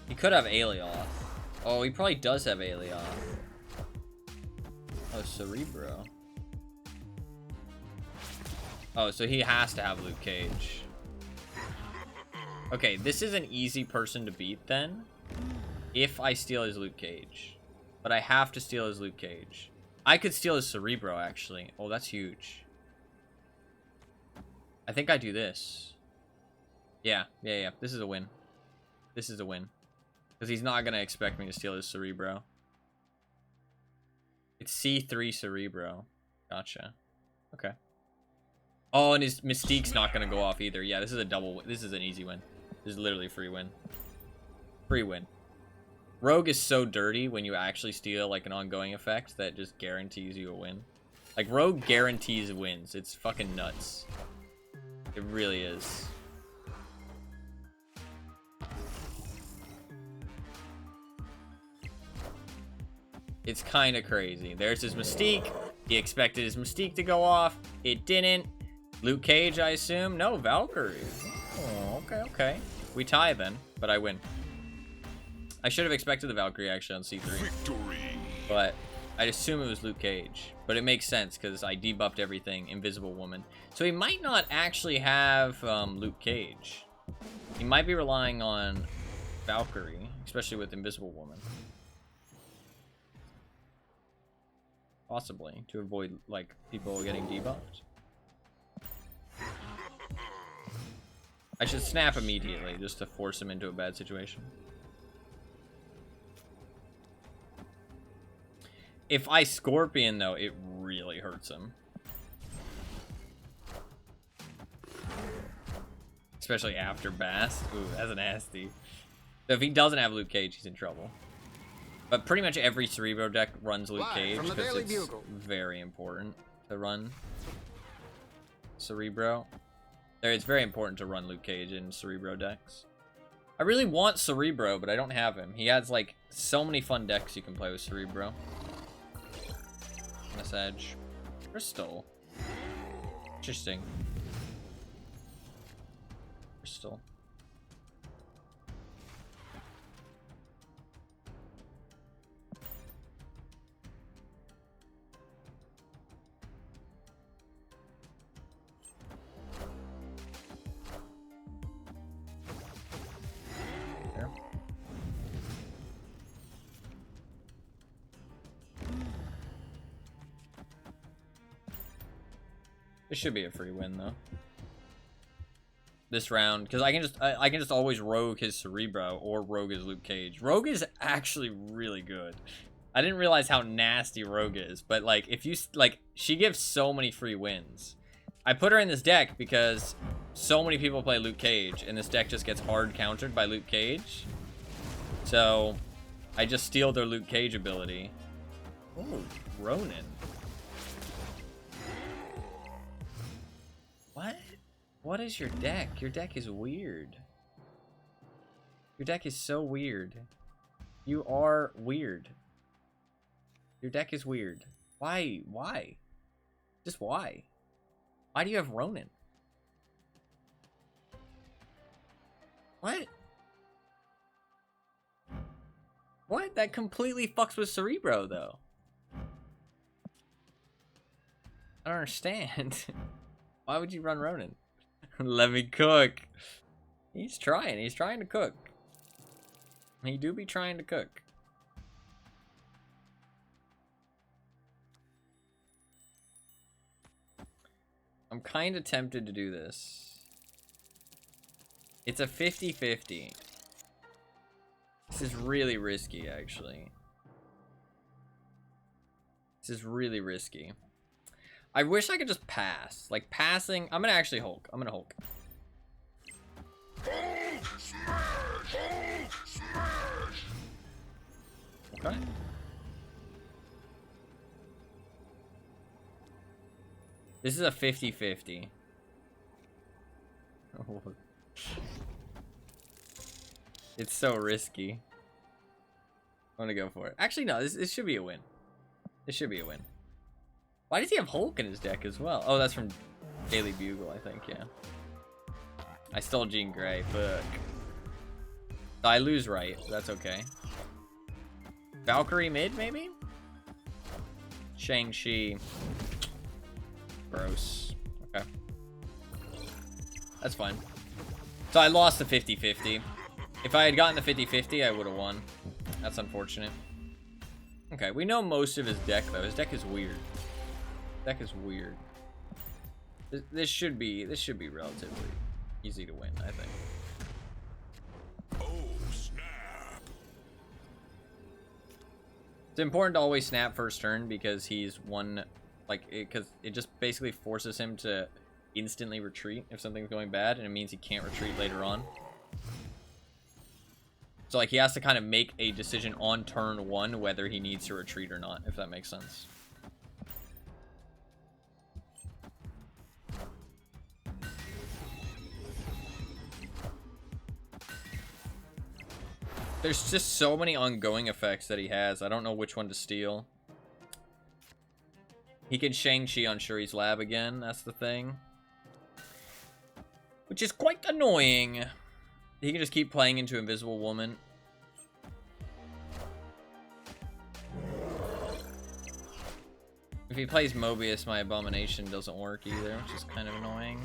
He could have Aelioth. Oh, he probably does have Aelioth. Oh, Cerebro. Oh, so he has to have Luke Cage. Okay, this is an easy person to beat then. If I steal his Luke Cage. But I have to steal his Luke Cage. I could steal his Cerebro, actually. Oh, that's huge. I think I do this. Yeah. This is a win. This is a win. Because he's not going to expect me to steal his Cerebro. It's C3 Cerebro. Gotcha. Okay. Oh, and his Mystique's not going to go off either. Yeah, this is a double win. This is an easy win. This is literally a free win. Free win. Rogue is so dirty when you actually steal like an ongoing effect that just guarantees you a win. Like, Rogue guarantees wins. It's fucking nuts. It really is. It's kind of crazy. There's his Mystique. He expected his Mystique to go off. It didn't. Luke Cage, I assume. No, Valkyrie. Oh, okay. We tie then, but I win. I should have expected the Valkyrie actually on C3. Victory. But I'd assume it was Luke Cage. But it makes sense because I debuffed everything. Invisible Woman. So he might not actually have Luke Cage. He might be relying on Valkyrie, especially with Invisible Woman. Possibly, to avoid, like, people getting debuffed. I should snap immediately, just to force him into a bad situation. If I Scorpion, though, it really hurts him. Especially after Bast. Ooh, that's nasty. So if he doesn't have Luke Cage, he's in trouble. But pretty much every Cerebro deck runs Luke Live Cage from the because Daily it's Bugle. very important to run Cerebro. It's very important to run Luke Cage in Cerebro decks. I really want Cerebro, but I don't have him. He has, like, so many fun decks you can play with Cerebro. Miss Edge. Crystal. Interesting. Crystal. There. This should be a free win though. This round, because I can just always rogue his Cerebro or rogue his Luke Cage. Rogue is actually really good. I didn't realize how nasty Rogue is, but like if you like, she gives so many free wins. I put her in this deck because so many people play Luke Cage, and this deck just gets hard countered by Luke Cage. So I just steal their Luke Cage ability. Oh, Ronin. What? What is your deck? Your deck is weird. Your deck is so weird. You are weird. Your deck is weird. Why? Why? Just why? Why do you have Ronin? What? What? That completely fucks with Cerebro, though. I don't understand. Why would you run Ronin? Let me cook. He's trying. He's trying to cook. He do be trying to cook. I'm kind of tempted to do this. It's a 50-50. This is really risky, actually. This is really risky. I wish I could just pass. Like, passing... I'm gonna actually Hulk. I'm gonna Hulk. Hulk smash! Hulk smash! Okay. This is a 50-50. Oh. It's so risky. I'm gonna go for it. Actually, no. This should be a win. This should be a win. Why does he have Hulk in his deck as well? Oh, that's from Daily Bugle, I think, yeah. I stole Jean Grey, fuck. So I lose right, that's okay. Valkyrie mid, maybe? Shang-Chi. Gross. Okay. That's fine. So I lost the 50-50. If I had gotten the 50-50, I would have won. That's unfortunate. Okay, we know most of his deck, though. His deck is weird. Deck is weird. This should be relatively easy to win, I think. Oh, snap! It's important to always snap first turn because he's one, like, because it just basically forces him to instantly retreat if something's going bad, and it means he can't retreat later on. So, like, he has to kind of make a decision on turn one whether he needs to retreat or not, if that makes sense. There's just so many ongoing effects that he has. I don't know which one to steal. He can Shang-Chi on Shuri's Lab again. That's the thing. Which is quite annoying. He can just keep playing into Invisible Woman. If he plays Mobius, my Abomination doesn't work either, which is kind of annoying.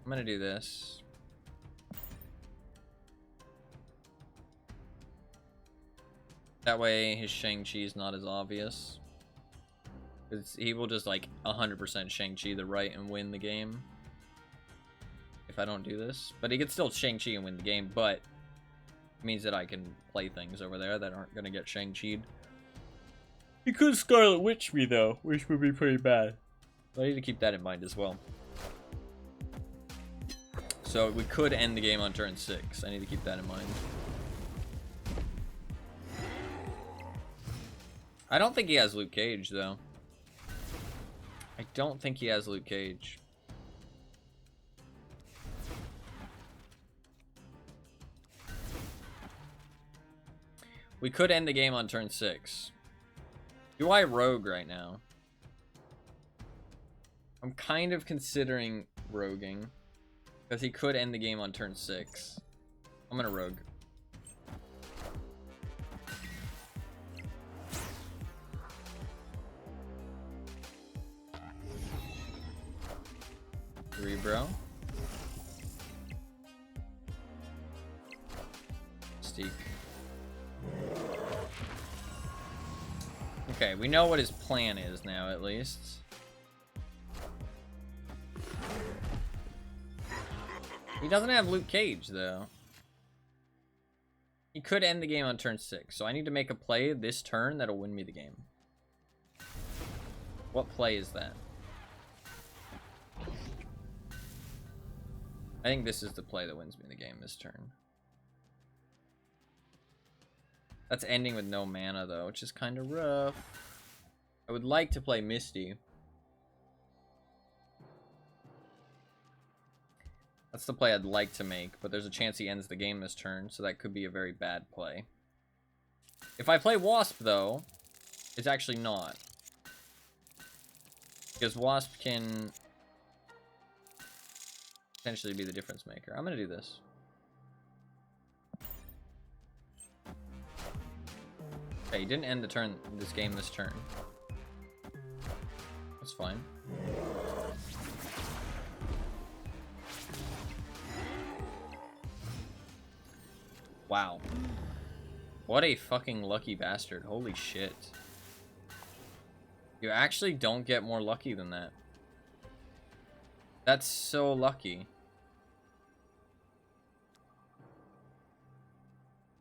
I'm gonna do this. That way his Shang-Chi is not as obvious. Because he will just like 100% Shang-Chi the right and win the game. If I don't do this. But he could still Shang-Chi and win the game, but it means that I can play things over there that aren't gonna get Shang-Chi'd. He could Scarlet Witch me though, which would be pretty bad. I need to keep that in mind as well. So we could end the game on turn 6. I need to keep that in mind. I don't think he has Luke Cage, though. I don't think he has Luke Cage. We could end the game on turn 6. Do I rogue right now? I'm kind of considering roguing. Because he could end the game on turn 6. I'm gonna rogue. Rebro. Steak. Okay, we know what his plan is now, at least. He doesn't have Luke Cage, though. He could end the game on turn 6, so I need to make a play this turn that'll win me the game. What play is that? I think this is the play that wins me the game this turn. That's ending with no mana, though, which is kind of rough. I would like to play Misty. That's the play I'd like to make, but there's a chance he ends the game this turn, so that could be a very bad play. If I play Wasp, though, it's actually not. Because Wasp can potentially be the difference maker. I'm going to do this. Okay, he didn't end the turn, this game this turn. That's fine. Wow. What a fucking lucky bastard. Holy shit. You actually don't get more lucky than that. That's so lucky.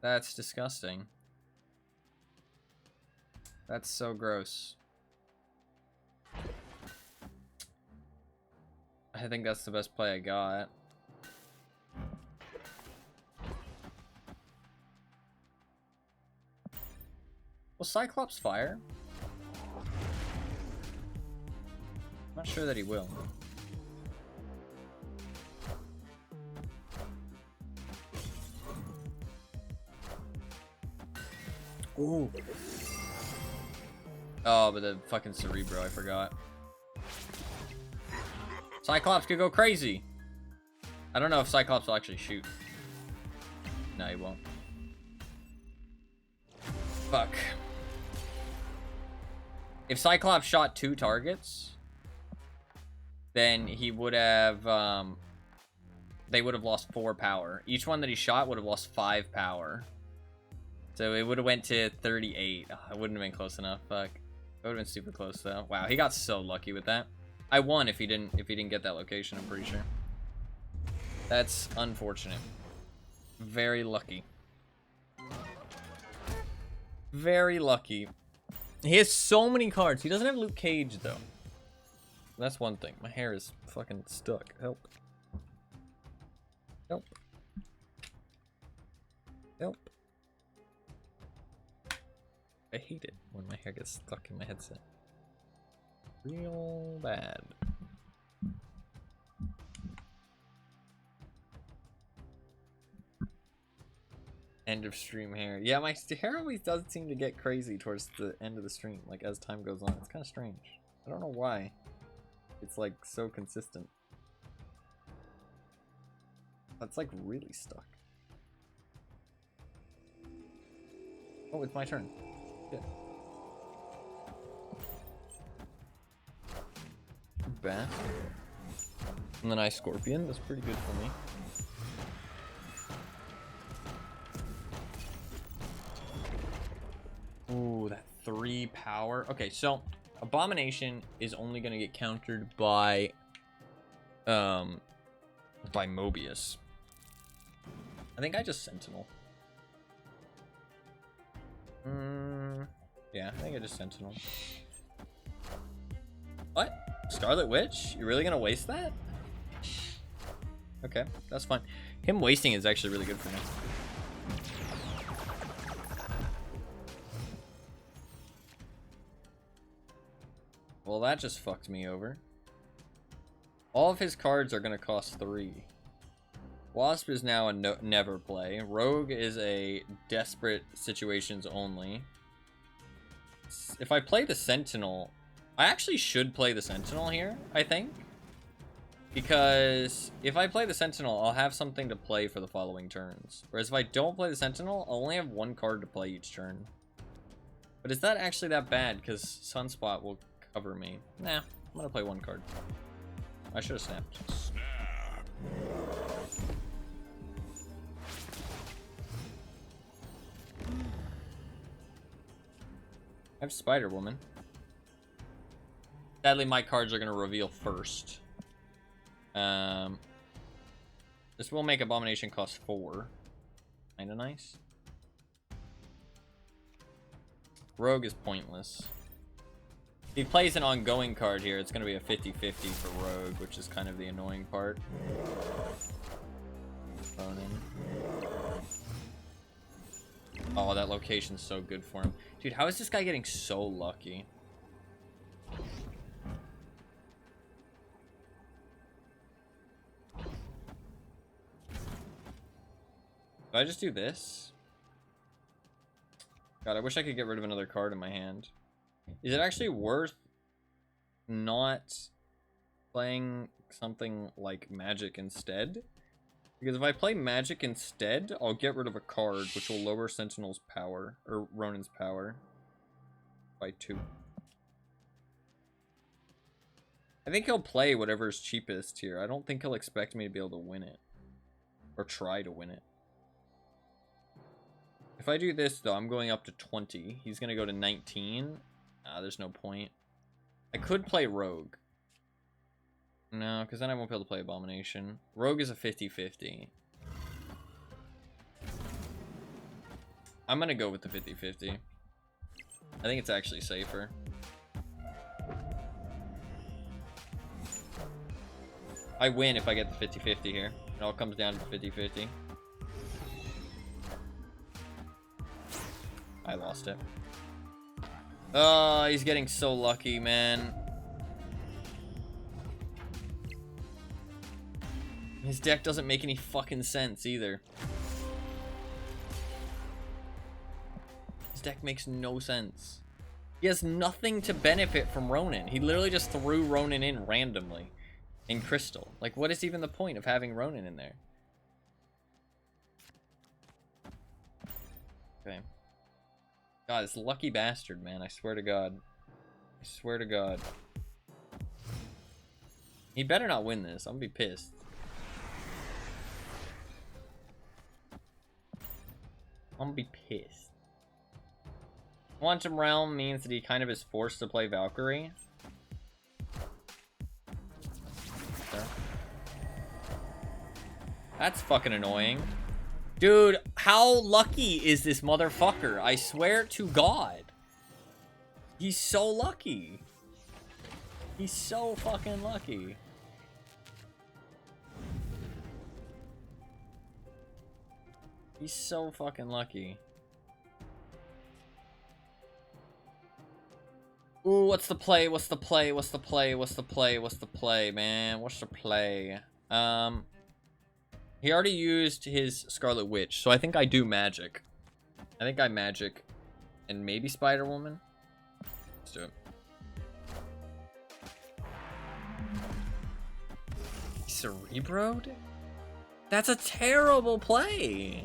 That's disgusting. That's so gross. I think that's the best play I got. Will Cyclops fire? I'm not sure that he will. Ooh. Oh, but the fucking Cerebro, I forgot. Cyclops could go crazy. I don't know if Cyclops will actually shoot. No, he won't. Fuck. If Cyclops shot 2 targets, then he would have, they would have lost 4 power. Each one that he shot would have lost 5 power. So it would have went to 38. Oh, it wouldn't have been close enough. Fuck. It would have been super close though. Wow, he got so lucky with that. I won if he didn't get that location, I'm pretty sure. That's unfortunate. Very lucky. Very lucky. He has so many cards. He doesn't have Luke Cage though. That's one thing. My hair is fucking stuck. Help. Help. Help. I hate it when my hair gets stuck in my headset. Real bad. End of stream hair. Yeah, my hair always does seem to get crazy towards the end of the stream, like as time goes on. It's kind of strange. I don't know why. It's like so consistent. That's like really stuck. Oh, it's my turn. Shit. Bat. And then I Scorpion. That's pretty good for me. Ooh, that 3 power. Okay, so Abomination is only gonna get countered by Mobius. I think I just Sentinel. Yeah, I think I just Sentinel. What? Scarlet Witch? You're really gonna waste that? Okay, that's fine. Him wasting is actually really good for me. Well, that just fucked me over. All of his cards are going to cost 3. Wasp is now a never play. Rogue is a desperate situations only. If I play the Sentinel, I actually should play the Sentinel here, I think. Because if I play the Sentinel, I'll have something to play for the following turns. Whereas if I don't play the Sentinel, I'll only have 1 card to play each turn. But is that actually that bad? Because Sunspot will cover me. Nah, I'm going to play 1 card. I should have snapped. Snap. I have Spider-Woman. Sadly, my cards are going to reveal first. This will make Abomination cost 4. Kinda nice. Rogue is pointless. If he plays an ongoing card here, it's going to be a 50-50 for Rogue, which is kind of the annoying part. Ronin. Oh, that location's so good for him. Dude, how is this guy getting so lucky? Do I just do this? God, I wish I could get rid of another card in my hand. Is it actually worth not playing something like Magic instead? Because if I play Magic instead, I'll get rid of a card, which will lower Sentinel's power, or Ronin's power, by 2. I think he'll play whatever's cheapest here. I don't think he'll expect me to be able to win it. Or try to win it. If I do this, though, I'm going up to 20. He's going to go to 19. There's no point. I could play Rogue. No, because then I won't be able to play Abomination. Rogue is a 50-50. I'm going to go with the 50-50. I think it's actually safer. I win if I get the 50-50 here. It all comes down to 50-50. I lost it. Oh, he's getting so lucky, man. His deck doesn't make any fucking sense either. His deck makes no sense. He has nothing to benefit from Ronin. He literally just threw Ronin in randomly in Crystal. Like, what is even the point of having Ronin in there? Okay. God, this lucky bastard, man. I swear to God. I swear to God. He better not win this. I'm gonna be pissed. I'm gonna be pissed. Quantum Realm means that he kind of is forced to play Valkyrie. Okay. That's fucking annoying. Dude, how lucky is this motherfucker? I swear to God. He's so lucky. He's so fucking lucky. He's so fucking lucky. Ooh, what's the play? What's the play? What's the play? What's the play? What's the play, man? What's the play? He already used his Scarlet Witch, so I think I do Magic. I think I Magic and maybe Spider-Woman. Let's do it. Cerebroed? That's a terrible play.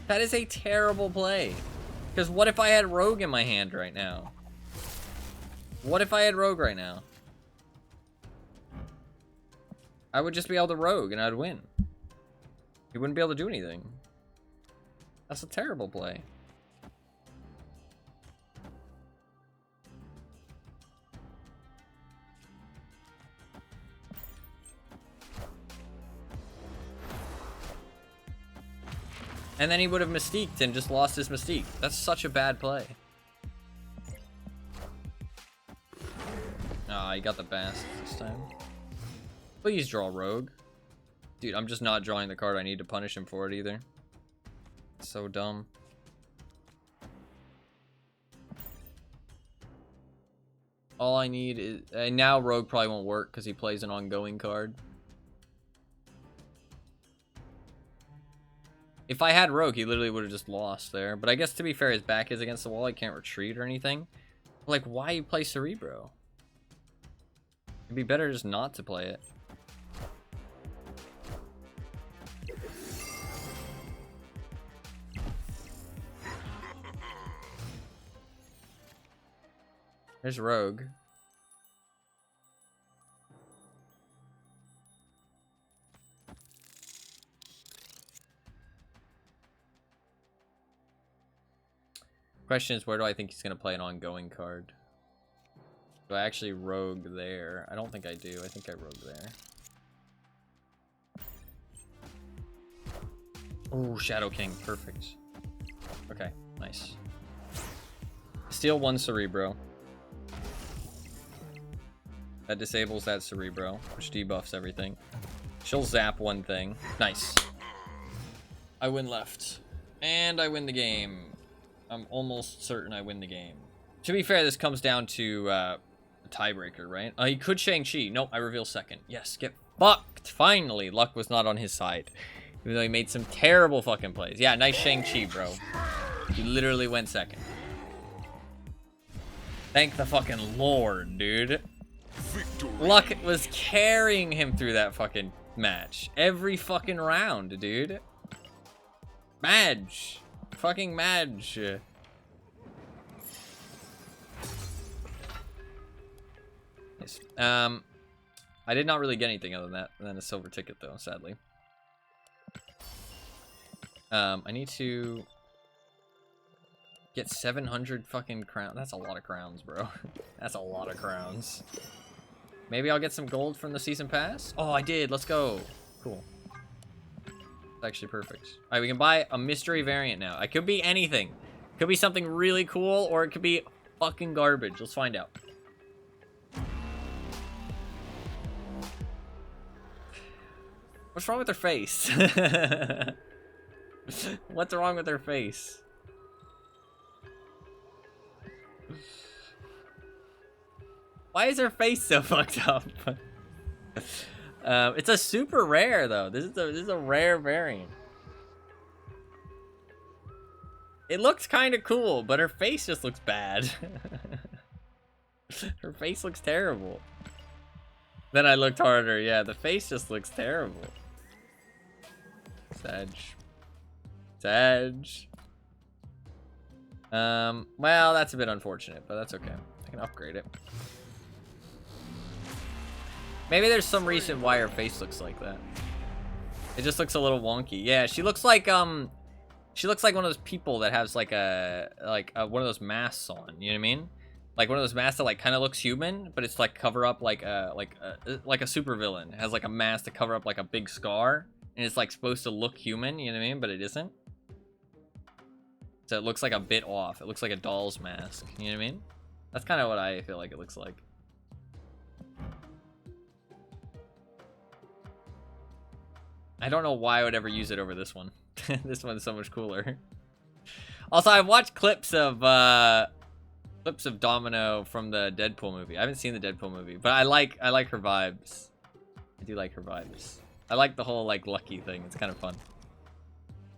That is a terrible play. Because what if I had Rogue in my hand right now? What if I had Rogue right now? I would just be able to Rogue and I'd win. He wouldn't be able to do anything. That's a terrible play. And then he would have Mystiqued and just lost his Mystique. That's such a bad play. Ah, he got the Bast this time. Please draw Rogue. Dude, I'm just not drawing the card. I need to punish him for it either. So dumb. All I need is... And now Rogue probably won't work because he plays an ongoing card. If I had Rogue, he literally would have just lost there. But I guess to be fair, his back is against the wall. He can't retreat or anything. Like, why you play Cerebro? It'd be better just not to play it. There's Rogue. Question is, where do I think he's going to play an ongoing card? Do I actually Rogue there? I don't think I do. I think I Rogue there. Oh, Shadow King. Perfect. Okay, nice. Steal one Cerebro. That disables that Cerebro, which debuffs everything. She'll zap one thing. Nice. I win left. And I win the game. I'm almost certain I win the game. To be fair, this comes down to a tiebreaker, right? He could Shang-Chi. Nope, I reveal second. Yes, get fucked. Finally, luck was not on his side. Even though he made some terrible fucking plays. Yeah, nice Shang-Chi, bro. He literally went second. Thank the fucking Lord, dude. Victory. Luck was carrying him through that fucking match. Every fucking round, dude. Madge. Fucking Madge. Nice. I did not really get anything other than a silver ticket, though, sadly. I need to get 700 fucking crowns. That's a lot of crowns, bro. That's a lot of crowns. Maybe I'll get some gold from the season pass. Oh, I did. Let's go. Cool. It's actually perfect. All right, we can buy a mystery variant now. It could be anything. Could be something really cool, or it could be fucking garbage. Let's find out. What's wrong with her face? What's wrong with her face? Why is her face so fucked up? It's a super rare though. This is a rare variant. It looks kind of cool, but her face just looks bad. Her face looks terrible. Then I looked harder. Yeah, the face just looks terrible. Sag. Well, that's a bit unfortunate, but that's okay. I can upgrade it. Maybe there's some reason why her face looks like that. It just looks a little wonky. Yeah, she looks like one of those people that has like one of those masks on. You know what I mean? Like one of those masks that like kind of looks human, but it's like cover up like a super villain. It has like a mask to cover up like a big scar, and it's like supposed to look human. You know what I mean? But it isn't. So it looks like a bit off. It looks like a doll's mask. You know what I mean? That's kind of what I feel like it looks like. I don't know why I would ever use it over this one. This one's so much cooler. Also, I've watched clips of Domino from the Deadpool movie. I haven't seen the Deadpool movie, but I like her vibes. I do like her vibes. I like the whole like lucky thing. It's kind of fun.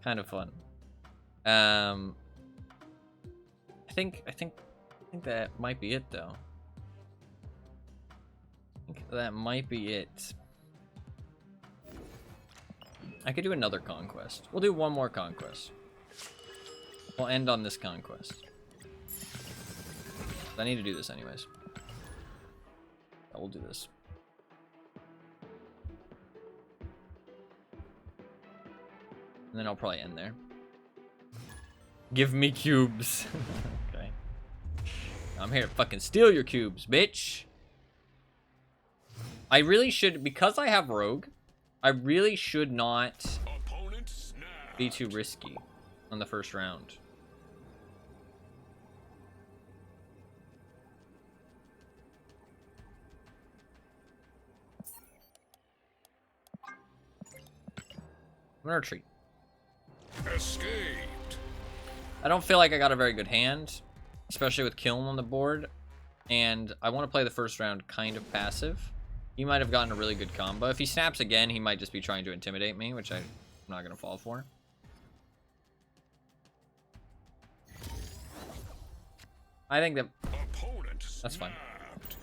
Kind of fun. I think that might be it though. I think that might be it. I could do another conquest. We'll do one more conquest. We'll end on this conquest. I need to do this anyways. We'll do this. And then I'll probably end there. Give me cubes. Okay. I'm here to fucking steal your cubes, bitch. I really should, because I have Rogue, I really should not be too risky on the first round. gonna retreat. Escaped. I don't feel like I got a very good hand, especially with Kiln on the board, and I want to play the first round kind of passive. He might have gotten a really good combo. If he snaps again, he might just be trying to intimidate me, which I'm not gonna fall for. I think that Opponent that's fine. snapped.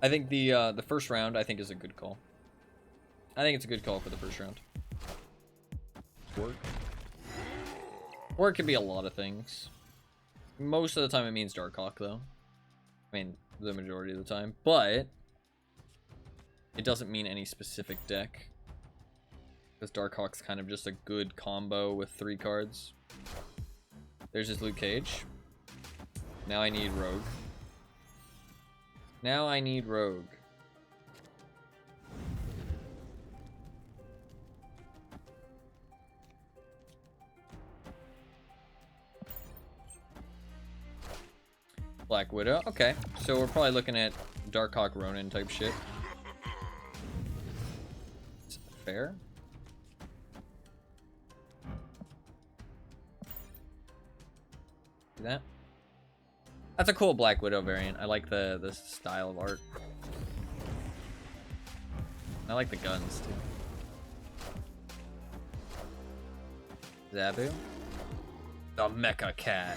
I think the first round I think is a good call. I think it's a good call for the first round. Or it could be a lot of things. Most of the time it means Darkhawk though. I mean, the majority of the time, but it doesn't mean any specific deck. Because Darkhawk's kind of just a good combo with 3 cards. There's his Luke Cage. Now I need Rogue. Now I need Rogue. Black Widow. Okay, so we're probably looking at Darkhawk Ronin type shit. Is that fair? See that? That's a cool Black Widow variant. I like the style of art. I like the guns too. Zabu. The Mecha Cat.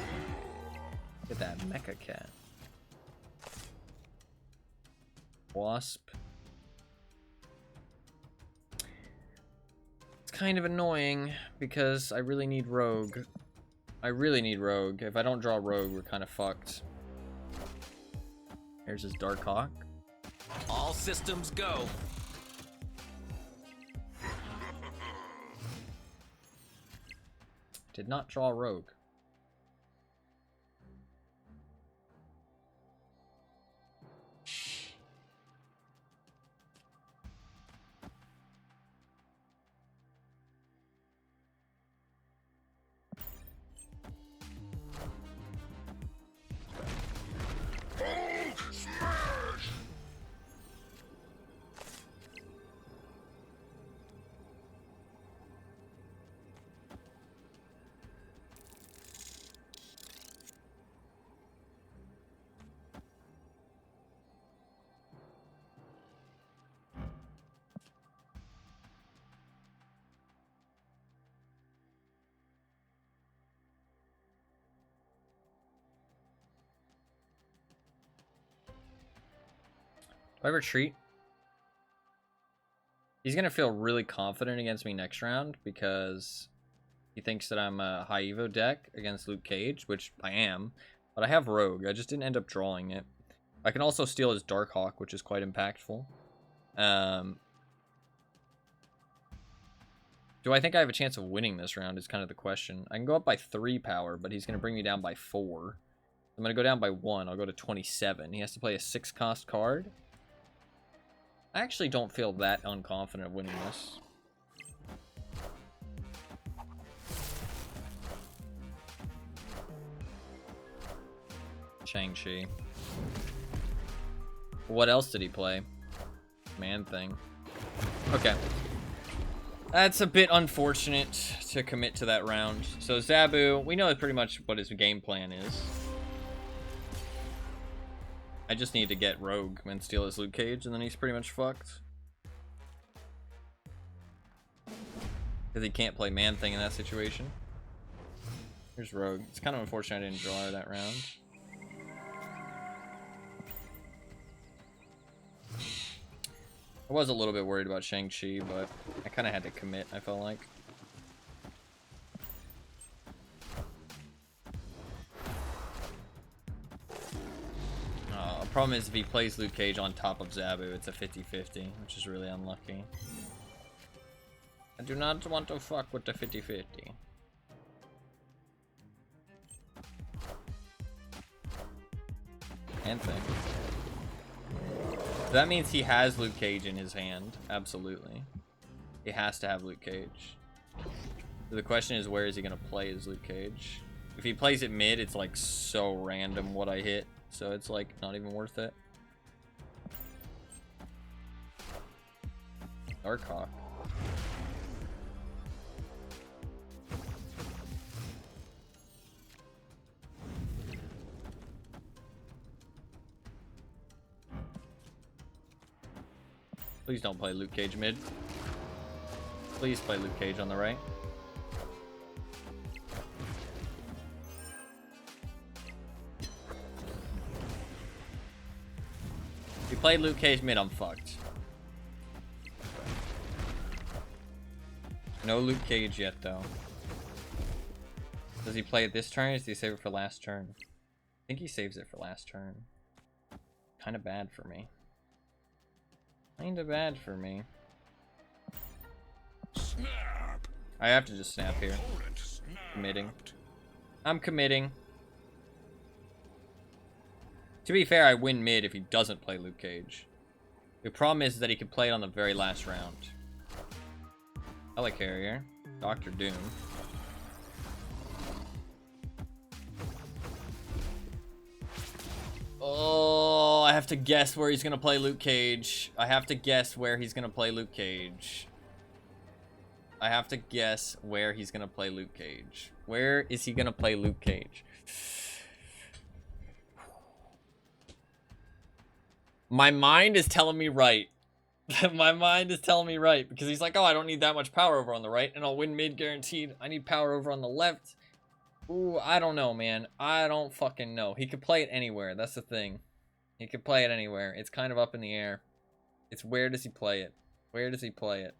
Look at that Mecha Cat. Wasp. It's kind of annoying because I really need Rogue. I really need Rogue. If I don't draw Rogue, we're kind of fucked. Here's his Darkhawk. All systems go. Did not draw Rogue. Hulk smash. Do I retreat? He's gonna feel really confident against me next round because he thinks that I'm a high Evo deck against Luke Cage, which I am, but I have Rogue. I just didn't end up drawing it. I can also steal his Darkhawk, which is quite impactful. Do I think I have a chance of winning this round is kind of the question. I can go up by 3 power, but he's gonna bring me down by 4. I'm gonna go down by 1. I'll go to 27. He has to play a 6-cost card. I actually don't feel that unconfident of winning this. Shang-Chi. What else did he play? Man-Thing. Okay. That's a bit unfortunate to commit to that round. So Zabu, we know pretty much what his game plan is. I just need to get Rogue and steal his Luke Cage, and then he's pretty much fucked. Because he can't play Man-Thing in that situation. Here's Rogue. It's kind of unfortunate I didn't draw her that round. I was a little bit worried about Shang-Chi, but I kind of had to commit, I felt like. Problem is if he plays Luke Cage on top of Zabu, it's a 50-50, which is really unlucky. I do not want to fuck with the 50-50. And thing. That means he has Luke Cage in his hand. Absolutely. He has to have Luke Cage. So the question is, where is he going to play his Luke Cage? If he plays it mid, it's like so random what I hit. So it's like not even worth it. Or cock. Please don't play Luke Cage mid. Please play Luke Cage on the right. If you play Luke Cage mid, I'm fucked. No Luke Cage yet, though. Does he play it this turn, or does he save it for last turn? I think he saves it for last turn. Kind of bad for me. Kinda bad for me. Snap. I have to just snap here. Opponent snapped. Committing. I'm committing. To be fair, I win mid if he doesn't play Luke Cage. The problem is that he could play it on the very last round. Helicarrier. Dr. Doom. Oh, I have to guess where he's gonna play Luke Cage. I have to guess where he's gonna play Luke Cage. I have to guess where he's gonna play Luke Cage. Where is he gonna play Luke Cage? My mind is telling me right. My mind is telling me right, because he's like, oh, I don't need that much power over on the right, and I'll win mid guaranteed. I need power over on the left. Ooh, I don't know, man. I don't fucking know. He could play it anywhere. That's the thing. He could play it anywhere. It's kind of up in the air. It's where does he play it? Where does he play it?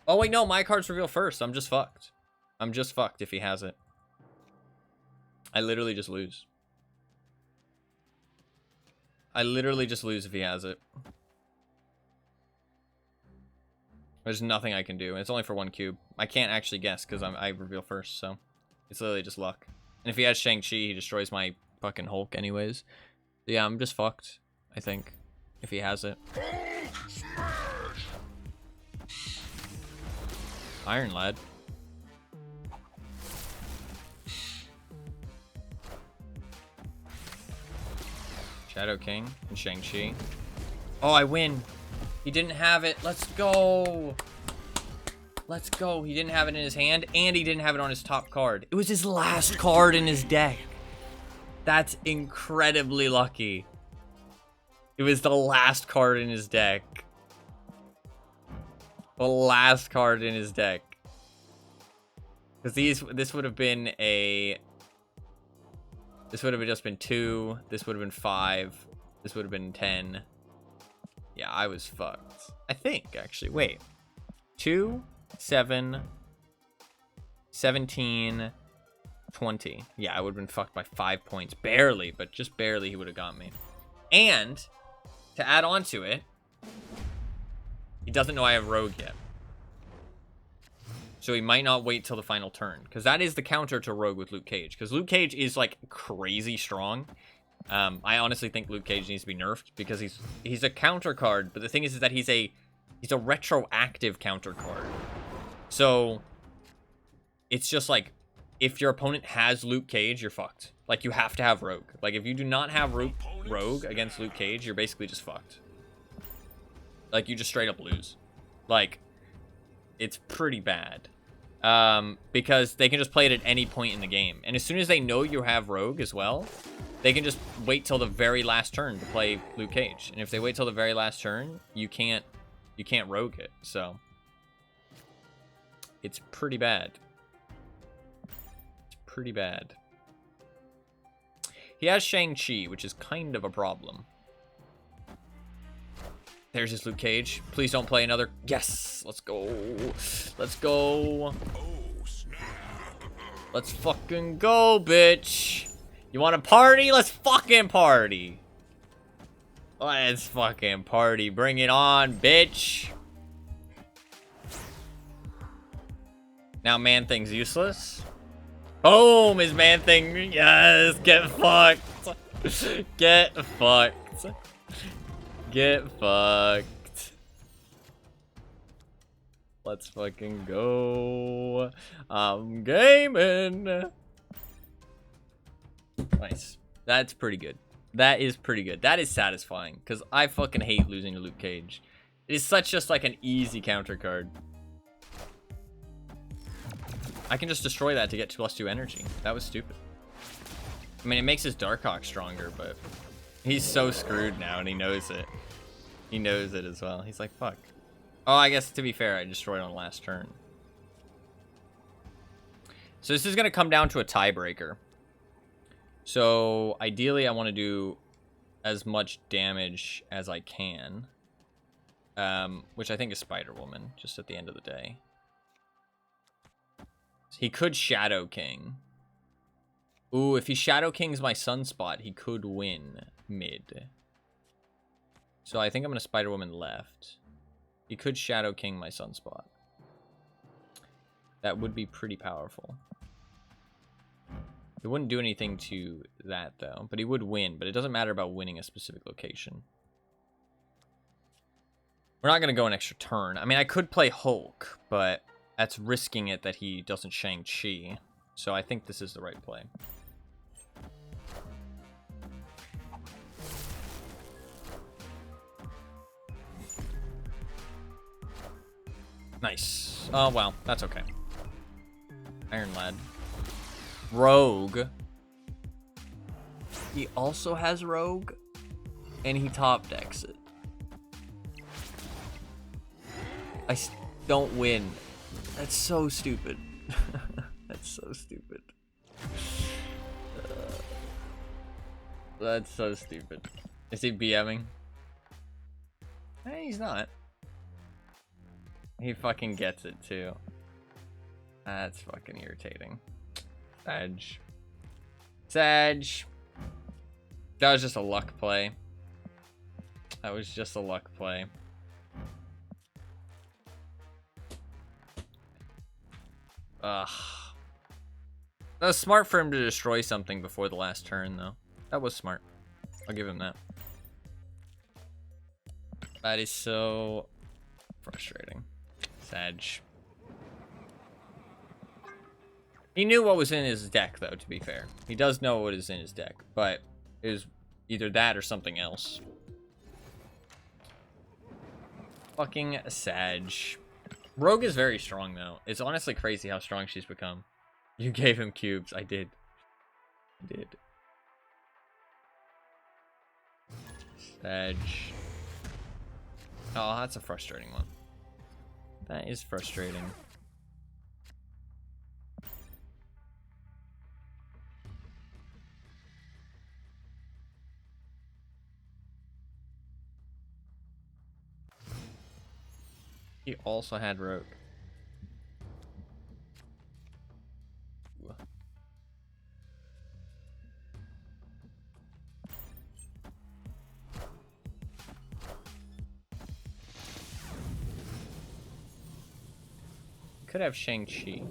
Oh, wait, no. My cards reveal first. I'm just fucked. I'm just fucked if he has it. I literally just lose. I literally just lose if he has it. There's nothing I can do. It's only for 1 cube. I can't actually guess because I reveal first, so it's literally just luck. And if he has Shang-Chi, he destroys my fucking Hulk anyways. So yeah, I'm just fucked, I think, if he has it. Hulk smash. Iron Lad. Shadow King and Shang-Chi. Oh, I win. He didn't have it. Let's go. Let's go. He didn't have it in his hand, and he didn't have it on his top card. It was his last card in his deck. That's incredibly lucky. It was the last card in his deck. The last card in his deck. Because this would have been a... This would have just been 2. This would have been 5. This would have been 10. Yeah, I was fucked. I think, actually. Wait. 2, 7, 17, 20. Yeah, I would have been fucked by 5 points. Barely, but just barely he would have got me. And, to add on to it, he doesn't know I have Rogue yet. So he might not wait till the final turn. Because that is the counter to Rogue with Luke Cage. Because Luke Cage is, like, crazy strong. I honestly think Luke Cage needs to be nerfed. Because he's a counter card. But the thing is that he's a retroactive counter card. So, it's just, like, if your opponent has Luke Cage, you're fucked. Like, you have to have Rogue. Like, if you do not have Rogue against Luke Cage, you're basically just fucked. Like, you just straight up lose. Like, it's pretty bad. Because they can just play it at any point in the game. And as soon as they know you have Rogue as well, they can just wait till the very last turn to play Luke Cage. And if they wait till the very last turn, you can't Rogue it. So, it's pretty bad. It's pretty bad. He has Shang-Chi, which is kind of a problem. There's his Luke Cage. Please don't play another. Yes! Let's go. Let's go. Oh, snap. Let's fucking go, bitch. You want to party? Let's fucking party. Let's fucking party. Bring it on, bitch. Now Man-Thing's useless. Boom! His Man-Thing. Yes! Get fucked. Get fucked. Get fucked. Let's fucking go. I'm gaming. Nice. That's pretty good. That is pretty good. That is satisfying. Because I fucking hate losing to Luke Cage. It is such just like an easy counter card. I can just destroy that to get +2 energy. That was stupid. I mean, it makes his Darkhawk stronger, but he's so screwed now, and he knows it. He knows it as well. He's like, fuck. Oh, I guess to be fair, I destroyed on last turn. So this is going to come down to a tiebreaker. So ideally, I want to do as much damage as I can. Which I think is Spider-Woman, just at the end of the day. He could Shadow King. Ooh, if he Shadow Kings my Sunspot, he could win mid. So I think I'm going to Spider-Woman left. He could Shadow King my Sunspot. That would be pretty powerful. It wouldn't do anything to that, though. But he would win. But it doesn't matter about winning a specific location. We're not going to go an extra turn. I mean, I could play Hulk, but that's risking it that he doesn't Shang-Chi. So I think this is the right play. Nice. Oh, well, that's okay. Iron Lad. Rogue. He also has Rogue, and he top decks it. I don't win. That's so stupid. That's so stupid. That's so stupid. Is he BMing? Hey, he's not. He fucking gets it too. That's fucking irritating. Sag. Sag. That was just a luck play. That was just a luck play. Ugh. That was smart for him to destroy something before the last turn, though. That was smart. I'll give him that. That is so frustrating. Sag. He knew what was in his deck, though, to be fair. He does know what is in his deck, but it was either that or something else. Fucking Sag. Rogue is very strong, though. It's honestly crazy how strong she's become. You gave him cubes. I did. I did. Sag. Oh, that's a frustrating one. That is frustrating. He also had Rogue. Could have Shang-Chi.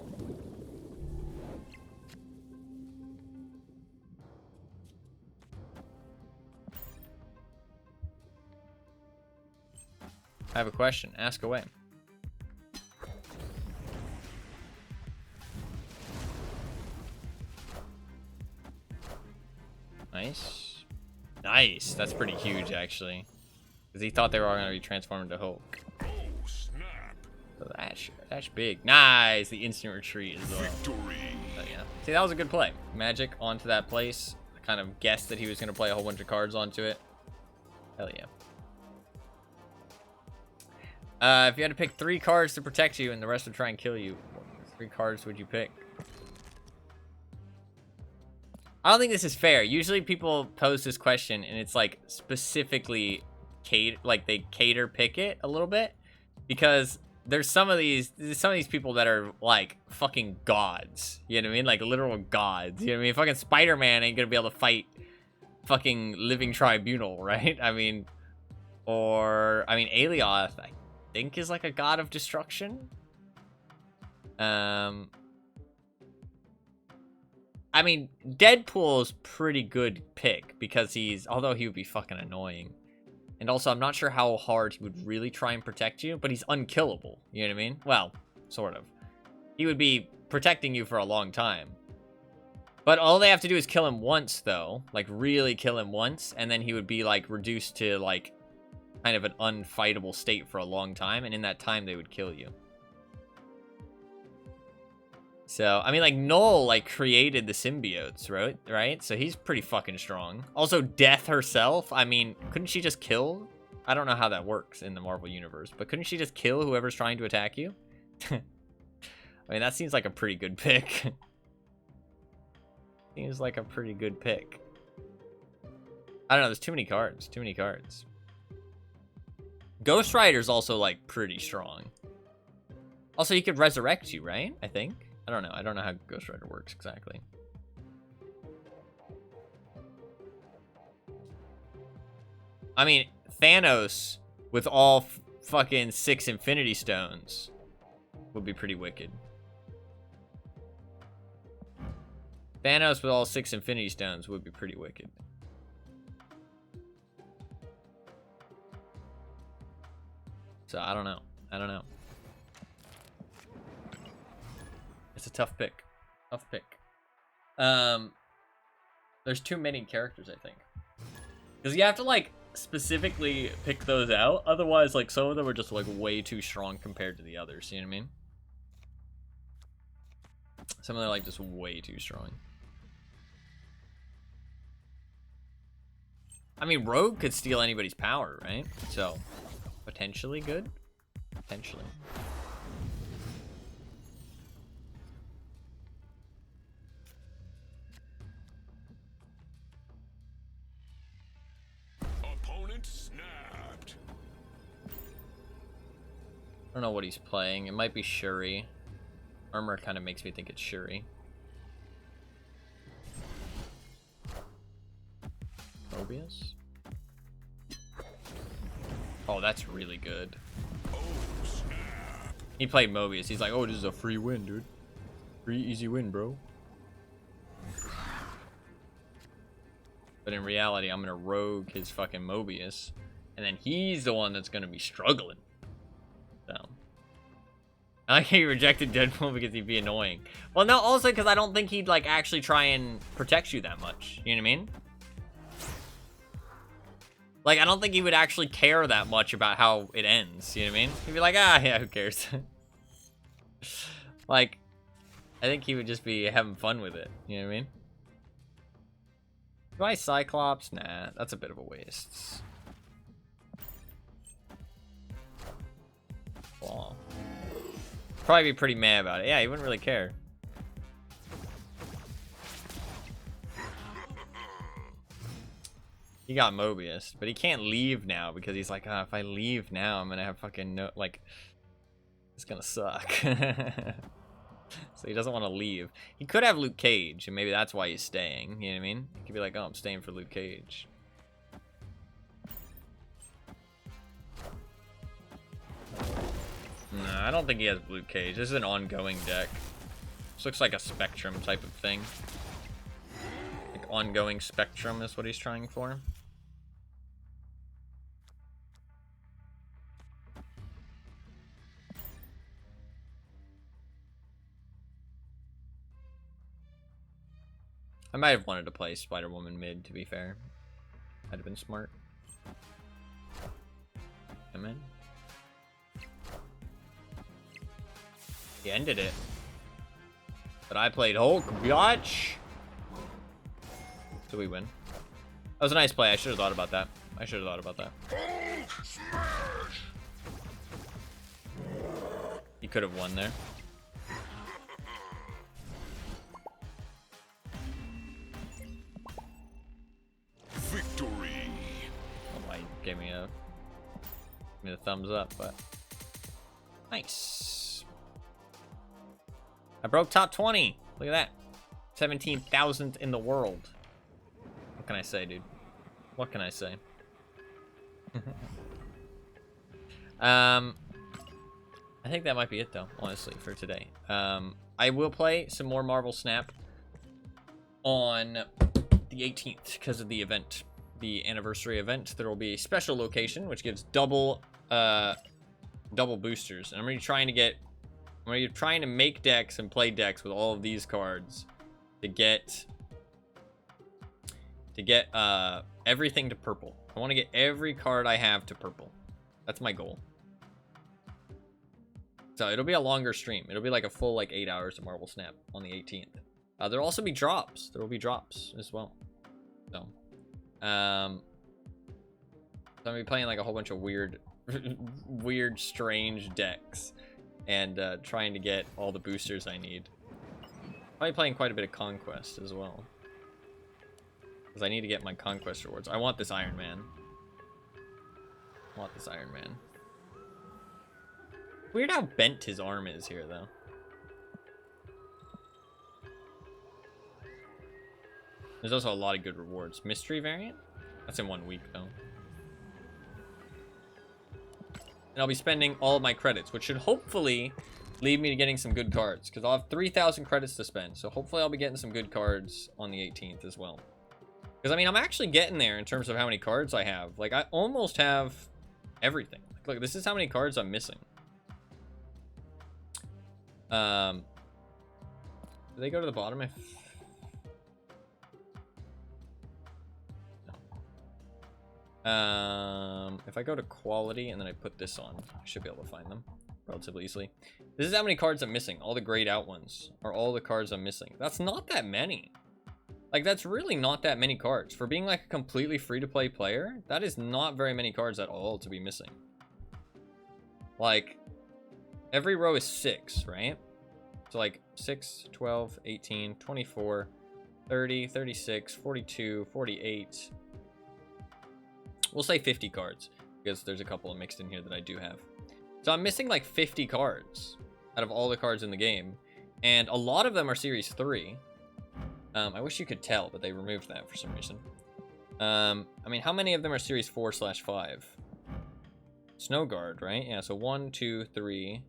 I have a question. Ask away. Nice. Nice. That's pretty huge, actually. Because he thought they were all going to be transformed into Hulk. Oh, snap. So that's big. Nice. The instant retreat as well. Victory. But yeah. See, that was a good play. Magic onto that place. I kind of guessed that he was going to play a whole bunch of cards onto it. Hell yeah. If you had to pick 3 cards to protect you and the rest would try and kill you, what 3 cards would you pick? I don't think this is fair. Usually people pose this question and it's like specifically they cater pick it a little bit because there's some of these people that are like fucking gods. You know what I mean? Like literal gods. You know what I mean? Fucking Spider-Man ain't gonna be able to fight fucking Living Tribunal, right? I mean, Alioth, I think is like a god of destruction. I mean, Deadpool's pretty good pick because although he would be fucking annoying. And also, I'm not sure how hard he would really try and protect you, but he's unkillable. You know what I mean? Well, sort of. He would be protecting you for a long time. But all they have to do is kill him once, though. Like, really kill him once, and then he would be, like, reduced to, like, kind of an unfightable state for a long time, and in that time they would kill you. So, I mean, like, Null, like, created the symbiotes, right? So he's pretty fucking strong. Also, Death herself, I mean, couldn't she just kill? I don't know how that works in the Marvel Universe, but couldn't she just kill whoever's trying to attack you? I mean, that seems like a pretty good pick. Seems like a pretty good pick. I don't know, there's too many cards. Too many cards. Ghost Rider's also, like, pretty strong. Also, he could resurrect you, right? I think. I don't know. I don't know how Ghost Rider works exactly. I mean, Thanos with all fucking 6 Infinity Stones would be pretty wicked. Thanos with all 6 Infinity Stones would be pretty wicked. So, I don't know. I don't know. It's a tough pick. Tough pick. There's too many characters, I think. Because you have to, like, specifically pick those out. Otherwise, like, some of them are just, like, way too strong compared to the others. You know what I mean? Some of them are, like, just way too strong. I mean, Rogue could steal anybody's power, right? So, potentially good. Potentially. Snapped. I don't know what he's playing. It might be Shuri. Armor kind of makes me think it's Shuri. Mobius? Oh, that's really good. Oh, snap. He played Mobius. He's like, oh, this is a free win, dude. Free, easy win, bro. But in reality, I'm going to rogue his fucking Mobius. And then he's the one that's going to be struggling. So. I like how he rejected Deadpool because he'd be annoying. Well, no, also because I don't think he'd, like, actually try and protect you that much. You know what I mean? Like, I don't think he would actually care that much about how it ends. You know what I mean? He'd be like, ah, yeah, who cares? Like, I think he would just be having fun with it. You know what I mean? Do I Cyclops? Nah, that's a bit of a waste. Wow. Probably be pretty mad about it. Yeah, he wouldn't really care. He got Mobius, but he can't leave now because he's like, if I leave now, I'm gonna have fucking no, like, it's gonna suck. So he doesn't want to leave. He could have Luke Cage, and maybe that's why he's staying. You know what I mean? He could be like, oh, I'm staying for Luke Cage. Nah, I don't think he has Luke Cage. This is an ongoing deck. This looks like a Spectrum type of thing. Like ongoing Spectrum is what he's trying for. I might have wanted to play Spider-Woman mid, to be fair. That'd have been smart. Come in. He ended it. But I played Hulk, biatch! So we win. That was a nice play. I should have thought about that. I should have thought about that. Hulk smash. He could have won there. Victory. Oh, he gave me the thumbs up, but nice. I broke top 20. Look at that. 17,000th in the world. What can I say, dude? What can I say? I think that might be it, though, honestly, for today. I will play some more Marvel Snap on the 18th because of the event, the anniversary event. There will be a special location which gives double boosters, and I'm gonna be trying to make decks and play decks with all of these cards to get to get everything to purple. I want to get every card I have to purple. That's my goal. So it'll be a longer stream. It'll be like a full like 8 hours of Marvel Snap on the 18th. There'll also be drops. There will be drops as well. So, I'm gonna be playing like a whole bunch of weird, strange decks, and trying to get all the boosters I need. Probably playing quite a bit of Conquest as well, because I need to get my Conquest rewards. I want this Iron Man. I want this Iron Man. Weird how bent his arm is here, though. There's also a lot of good rewards. Mystery variant? That's in 1 week, though. And I'll be spending all of my credits, which should hopefully lead me to getting some good cards, because I'll have 3,000 credits to spend. So hopefully I'll be getting some good cards on the 18th as well. Because, I mean, I'm actually getting there in terms of how many cards I have. Like, I almost have everything. Look, this is how many cards I'm missing. Do they go to the bottom if... No. If I go to quality and then I put this on, I should be able to find them relatively easily. This is how many cards I'm missing. All the grayed out ones are all the cards I'm missing. That's not that many. Like, that's really not that many cards. For being like a completely free-to-play player, that is not very many cards at all to be missing. Like, every row is 6, right? So like 6, 12, 18, 24, 30, 36, 42, 48. We'll say 50 cards, because there's a couple of mixed in here that I do have. So I'm missing like 50 cards out of all the cards in the game, and a lot of them are Series 3. I wish you could tell, but they removed that for some reason. I mean, how many of them are Series 4/5? Snow Guard, right? Yeah, so 1, 2, 3,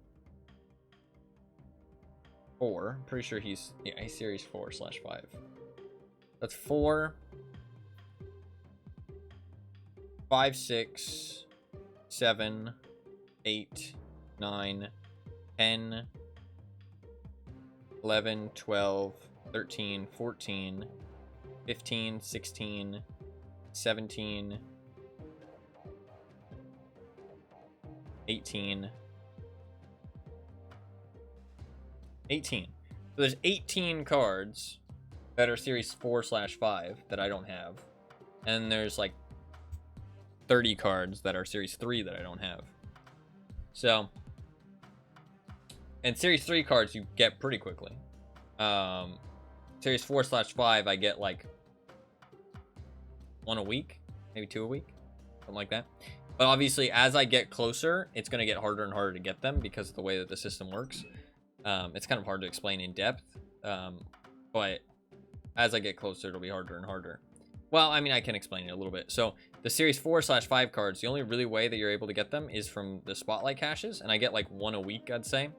4. I'm pretty sure he's Series 4/5. That's 4, 5, 6, 7, 8, 9, 10, 11, 12, 13, 14, 15, 16, 17, 18. 18. So there's 18 cards that are Series 4/5 that I don't have. And there's like 30 cards that are Series 3 that I don't have. So, and Series 3 cards you get pretty quickly. Series 4/5 I get like 1 a week, maybe 2 a week, something like that. But obviously, as I get closer, it's going to get harder and harder to get them because of the way that the system works. It's kind of hard to explain in depth, but as I get closer, it'll be harder and harder. Well, I mean, I can explain it a little bit. So the Series 4/5 cards, the only really way that you're able to get them is from the Spotlight caches, and I get like 1 a week, I'd say.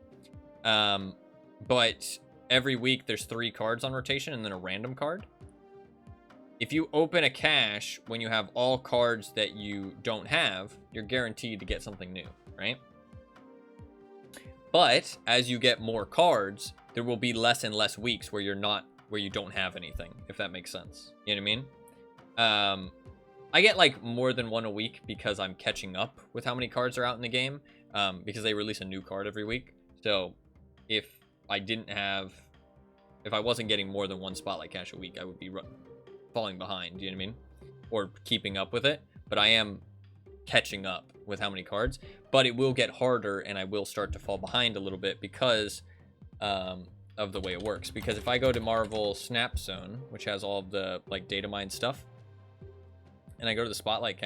But every week there's 3 cards on rotation and then a random card. If you open a cache when you have all cards that you don't have, you're guaranteed to get something new, right? But as you get more cards, there will be less and less weeks where you don't have anything, if that makes sense. You know what I mean? I get like more than 1 a week because I'm catching up with how many cards are out in the game, because they release a new card every week. So if I wasn't getting more than 1 Spotlight cache a week, I would be falling behind, you know what I mean? Or keeping up with it. But I am catching up with how many cards. But it will get harder, and I will start to fall behind a little bit because of the way it works. Because if I go to Marvel Snap Zone, which has all of the like data mine stuff, and I go to the Spotlight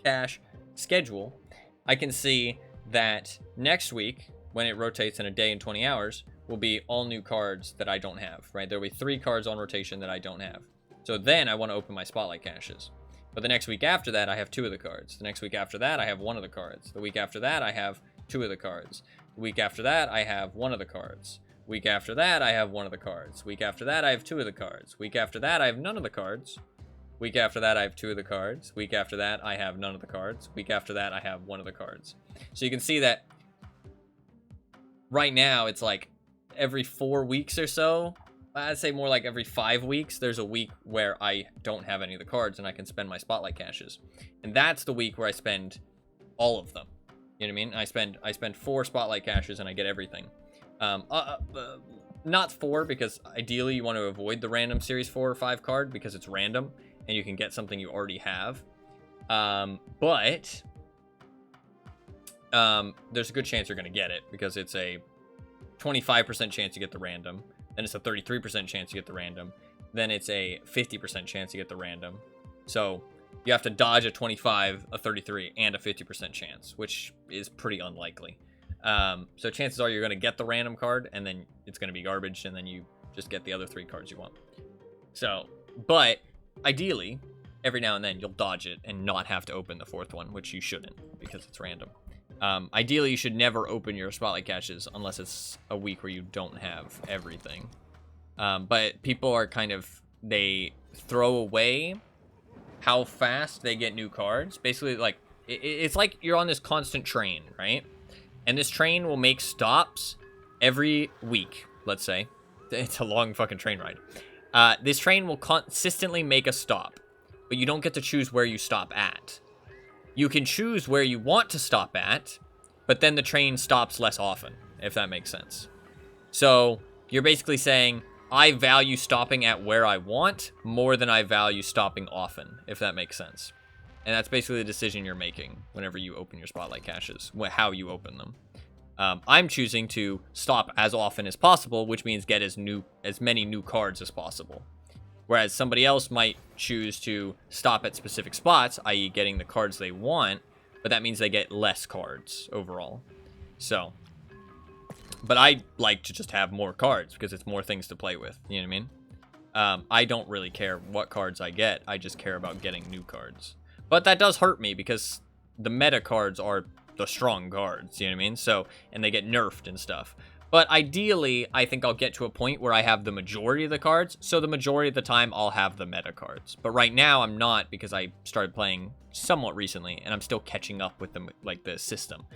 cache schedule, I can see that next week, when it rotates in a day and 20 hours, will be all new cards that I don't have, right? There will be 3 cards on rotation that I don't have. So then I want to open my Spotlight caches. But the next week after that, I have 2 of the cards. The next week after that, I have 1 of the cards. The week after that, I have 2 of the cards. The week after that, I have 1 of the cards. Week after that, I have 1 of the cards. Week after that, I have 2 of the cards. Week after that, I have none of the cards. Week after that, I have 2 of the cards. Week after that, I have none of the cards. Week after that, I have 1 of the cards. So you can see that right now, it's like every 4 weeks or so, I'd say more like every 5 weeks, there's a week where I don't have any of the cards and I can spend my spotlight caches. And that's the week where I spend all of them. You know what I mean? I spend 4 spotlight caches and I get everything. Not 4, because ideally you want to avoid the random series 4 or 5 card because it's random and you can get something you already have. But there's a good chance you're going to get it because it's a 25% chance you get the random. Then it's a 33% chance you get the random. Then it's a 50% chance you get the random. So you have to dodge a 25, a 33, and a 50% chance, which is pretty unlikely. So chances are you're going to get the random card, and then it's going to be garbage, and then you just get the other 3 cards you want. So, but ideally, every now and then you'll dodge it and not have to open the 4th one, which you shouldn't because it's random. Ideally, you should never open your spotlight caches unless it's a week where you don't have everything. But people are they throw away how fast they get new cards. Basically, like, it's like you're on this constant train, right? And this train will make stops every week, let's say. It's a long fucking train ride. This train will consistently make a stop, but you don't get to choose where you stop at. You can choose where you want to stop at, but then the train stops less often, if that makes sense. So you're basically saying, I value stopping at where I want more than I value stopping often, if that makes sense. And that's basically the decision you're making whenever you open your spotlight caches, how you open them. I'm choosing to stop as often as possible, which means get as many new cards as possible. Whereas somebody else might choose to stop at specific spots, i.e. getting the cards they want, but that means they get less cards overall. So, but I like to just have more cards because it's more things to play with, you know what I mean? I don't really care what cards I get, I just care about getting new cards. But that does hurt me because the meta cards are the strong cards, you know what I mean? So, and they get nerfed and stuff. But ideally, I think I'll get to a point where I have the majority of the cards, so the majority of the time I'll have the meta cards. But right now I'm not because I started playing somewhat recently, and I'm still catching up with the system.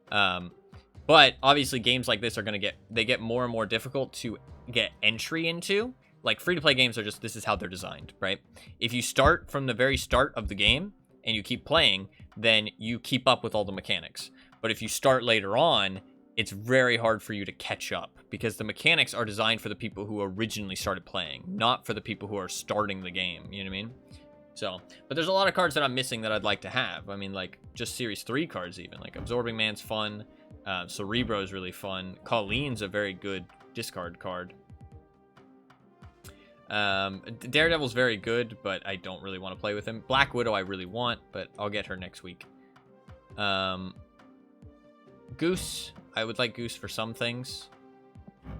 But obviously games like this are going to get more and more difficult to get entry into. Like free-to-play games are just, this is how they're designed, right? If you start from the very start of the game and you keep playing, then you keep up with all the mechanics. But if you start later on, it's very hard for you to catch up because the mechanics are designed for the people who originally started playing, not for the people who are starting the game, you know what I mean? So, but there's a lot of cards that I'm missing that I'd like to have. I mean, like, just Series 3 cards even. Like, Absorbing Man's fun, Cerebro's really fun, Colleen's a very good discard card. Daredevil's very good, but I don't really want to play with him. Black Widow I really want, but I'll get her next week. Goose, I would like Goose for some things.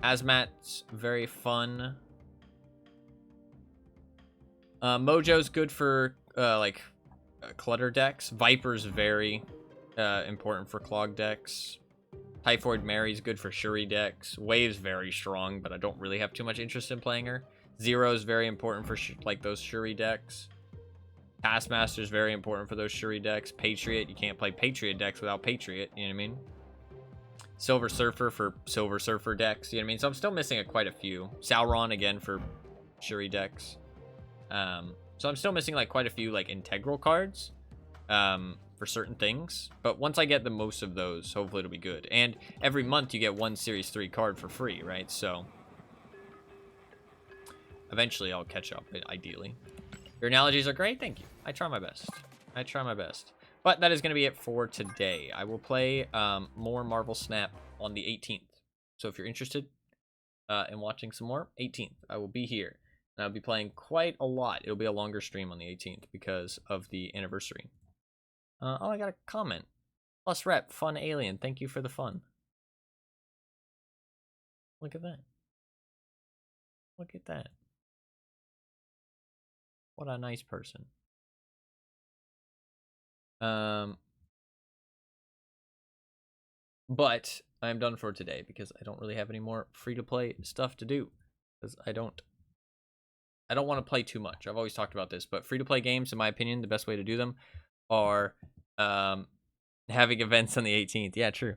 Hazmat's very fun. Mojo's good for clutter decks. Viper's very important for clog decks. Typhoid Mary's good for Shuri decks. Wave's very strong, but I don't really have too much interest in playing her. Zero's very important for those Shuri decks. Taskmaster's very important for those Shuri decks. Patriot, you can't play Patriot decks without Patriot, you know what I mean? Silver Surfer for Silver Surfer decks, you know what I mean? So I'm still missing quite a few. Sauron again for Shuri decks. So I'm still missing like quite a few like integral cards for certain things. But once I get the most of those, hopefully it'll be good. And every month you get one Series 3 card for free, right? So eventually I'll catch up, ideally. Your analogies are great, thank you. I try my best. I try my best. But that is going to be it for today. I will play more Marvel Snap on the 18th. So if you're interested in watching some more, 18th, I will be here. And I'll be playing quite a lot. It'll be a longer stream on the 18th because of the anniversary. Oh, I got a comment. Plus rep, fun alien. Thank you for the fun. Look at that. Look at that. What a nice person. But I'm done for today because I don't really have any more free-to-play stuff to do. Because I don't want to play too much. I've always talked about this, but free-to-play games, in my opinion, the best way to do them are having events on the 18th. Yeah, true.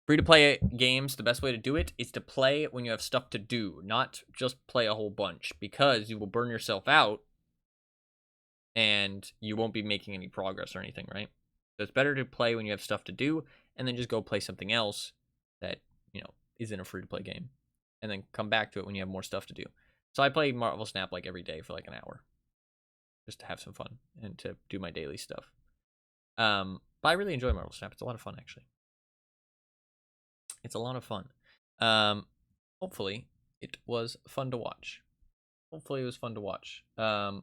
Free-to-play games, the best way to do it is to play when you have stuff to do, not just play a whole bunch, because you will burn yourself out and you won't be making any progress or anything, right? So it's better to play when you have stuff to do and then just go play something else that, isn't a free-to-play game, and then come back to it when you have more stuff to do. So I play Marvel Snap like every day for like an hour just to have some fun and to do my daily stuff. But I really enjoy Marvel Snap. It's a lot of fun, actually. It's a lot of fun. Hopefully it was fun to watch. Hopefully it was fun to watch. On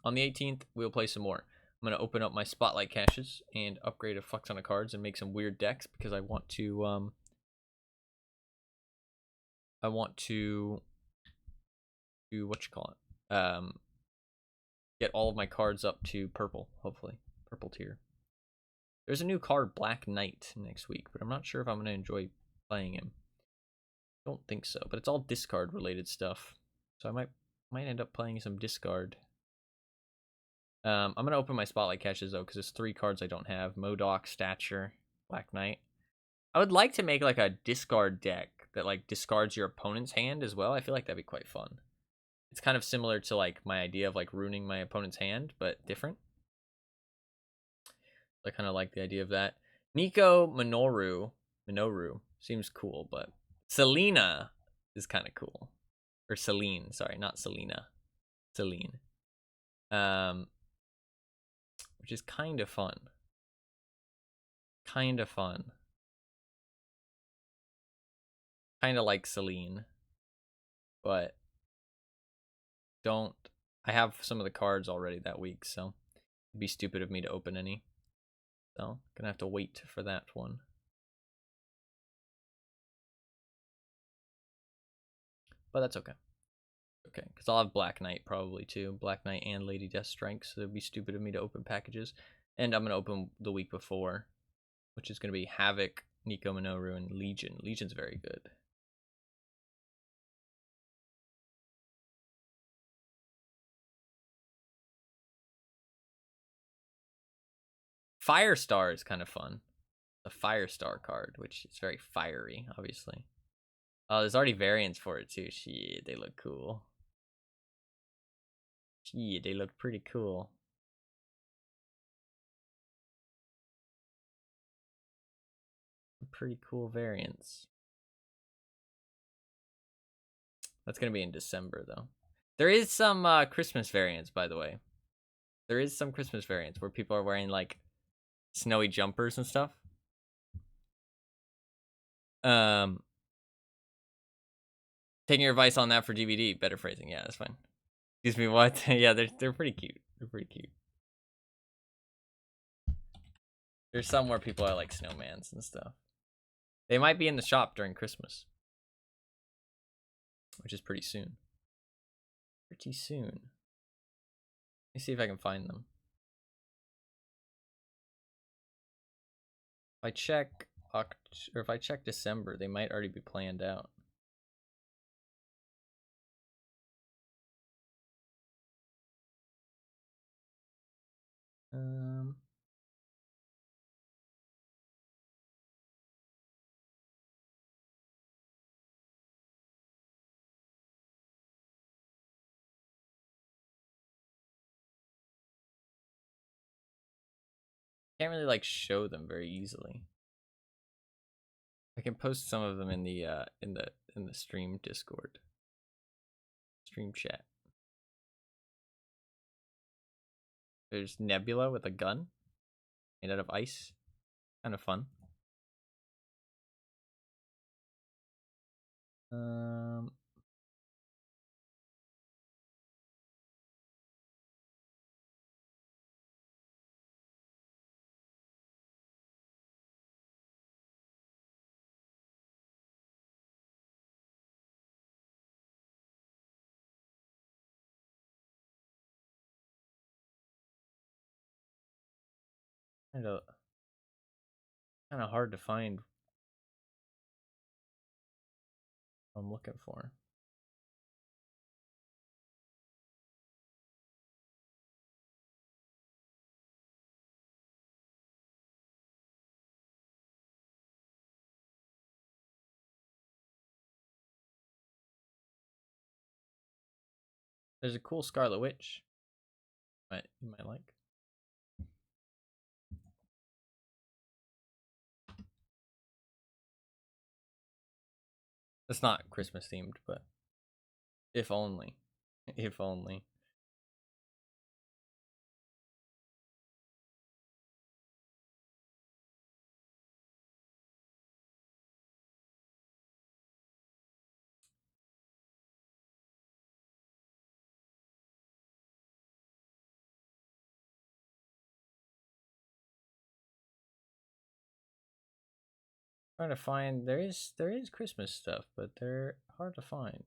the 18th, we'll play some more. I'm going to open up my Spotlight caches and upgrade a fuck ton of cards and make some weird decks because I want to, do get all of my cards up to purple, hopefully. Purple tier. There's a new card, Black Knight, next week, but I'm not sure if I'm going to enjoy playing him. Don't think so, but it's all discard related stuff. So I might end up playing some discard. I'm going to open my Spotlight caches, though, because there's 3 cards I don't have. Modoc, Stature, Black Knight. I would like to make, like, a discard deck that, like, discards your opponent's hand as well. I feel like that'd be quite fun. It's kind of similar to, like, my idea of, like, ruining my opponent's hand, but different. I kind of like the idea of that. Nico Minoru seems cool, but Selena is kind of cool. Or Celine, sorry, not Selena. Celine. Which is kind of fun. Kind of fun. Kind of like Celine. But I have some of the cards already that week, so it'd be stupid of me to open any. So, gonna have to wait for that one. But that's okay. Okay, because I'll have Black Knight probably too. Black Knight and Lady Deathstrike, so it'd be stupid of me to open packages. And I'm going to open the week before, which is going to be Havoc, Nico Minoru, and Legion. Legion's very good. Firestar is kind of fun. The Firestar card, which is very fiery, obviously. Oh, there's already variants for it too. Shit, they look cool. Shit, they look pretty cool. Pretty cool variants. That's going to be in December, though. There is some Christmas variants, by the way. There is some Christmas variants where people are wearing, like, snowy jumpers and stuff. Taking your advice on that for DVD. Better phrasing. Yeah, that's fine. Excuse me, what? Yeah, they're pretty cute. They're pretty cute. There's some where people are like snowmans and stuff. They might be in the shop during Christmas, which is pretty soon. Pretty soon. Let me see if I can find them. If I check if I check December, they might already be planned out. Can't really like show them very easily. I can post some of them in the stream Discord. Stream chat. There's Nebula with a gun made out of ice. Kind of fun. Kind of hard to find what I'm looking for. There's a cool Scarlet Witch. You might like. It's not Christmas themed, but if only. If only. Trying to find there is Christmas stuff, but they're hard to find.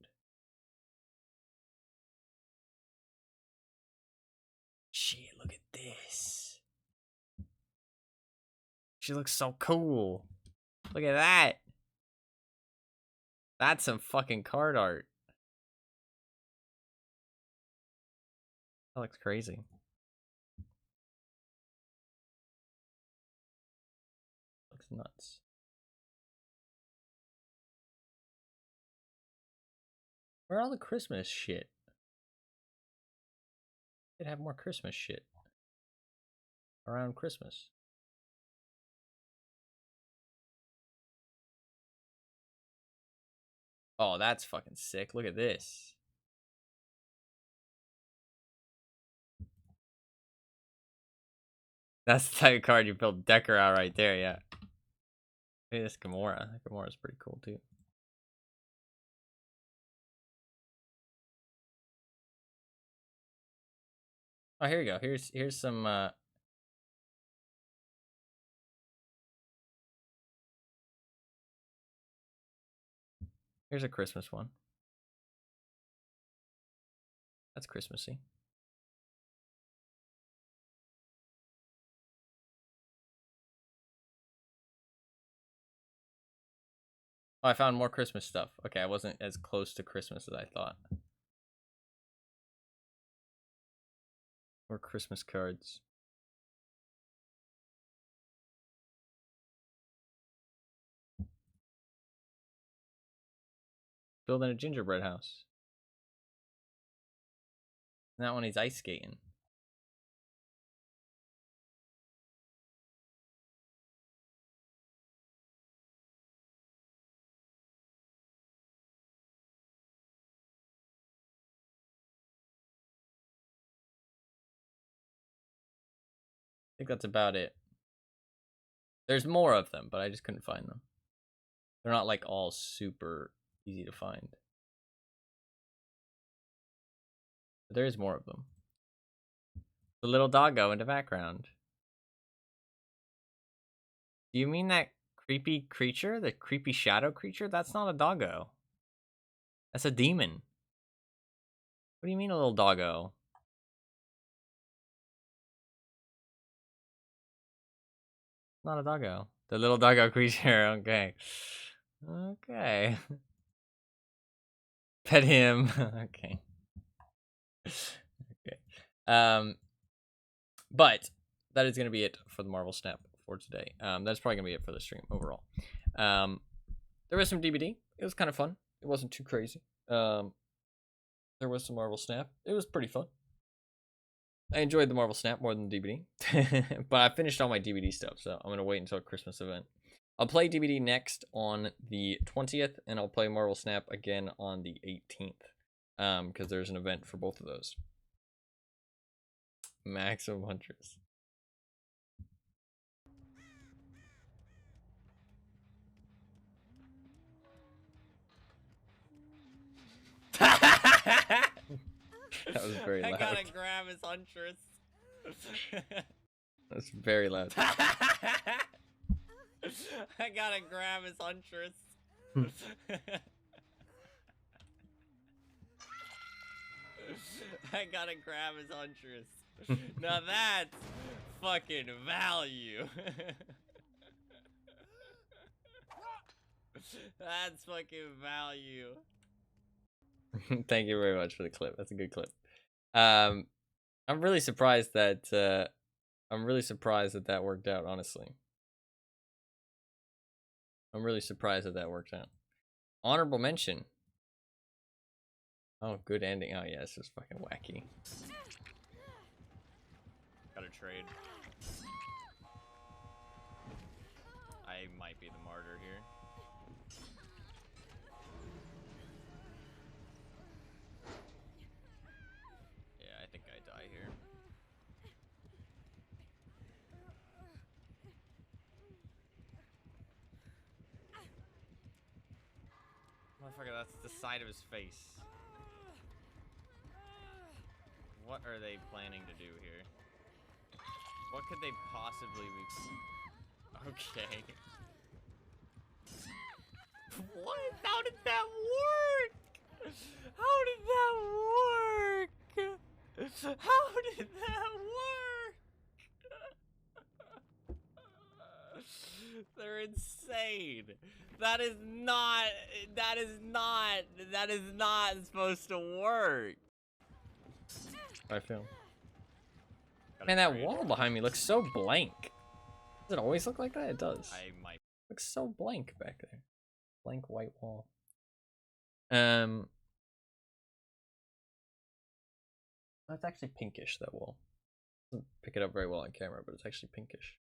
Shit, look at this. She looks so cool. Look at that. That's some fucking card art. That looks crazy. Looks nuts. Where are all the Christmas shit? Could have more Christmas shit around Christmas. Oh, that's fucking sick. Look at this. That's the type of card you build Decker out right there, yeah. Look at this Gamora. Gamora's pretty cool too. Oh, here we go. Here's some here's a Christmas one. That's Christmassy. Oh, I found more Christmas stuff. Okay, I wasn't as close to Christmas as I thought. More Christmas cards. Building a gingerbread house. And that one he's ice skating. I think that's about it. There's more of them, but I just couldn't find them. They're not like all super easy to find. But there is more of them. The little doggo in the background. Do you mean that creepy creature? The creepy shadow creature? That's not a doggo. That's a demon. What do you mean a little doggo? Not a doggo. The little doggo creature. Okay. Okay. Pet him. Okay. Okay. But that is going to be it for the Marvel Snap for today. That's probably going to be it for the stream overall. There was some DBD. It was kind of fun. It wasn't too crazy. There was some Marvel Snap. It was pretty fun. I enjoyed the Marvel Snap more than the DBD. But I finished all my DBD stuff, so I'm going to wait until a Christmas event. I'll play DBD next on the 20th, and I'll play Marvel Snap again on the 18th. Because there's an event for both of those. Maximum Huntress. That was very loud. I gotta grab his Huntress. That's very loud. I gotta grab his Huntress. I gotta grab his Huntress. Now that's fucking value. That's fucking value. Thank you very much for the clip. That's a good clip. I'm really surprised that that worked out, honestly. I'm really surprised that that worked out. Honorable mention. Oh, good ending. Oh, yeah, this is fucking wacky. Gotta trade. I might be the martyr here. Yeah, I think I die here. Motherfucker, that's the side of his face. What are they planning to do here? What could they possibly be... Okay. What? How did that work? How did that work? How did that work? They're insane. That is not supposed to work. I feel. Man, that wall behind me looks so blank. Does it always look like that? It does. I might. Looks so blank back there. Blank white wall. That's actually pinkish, that wall. Doesn't pick it up very well on camera, but it's actually pinkish.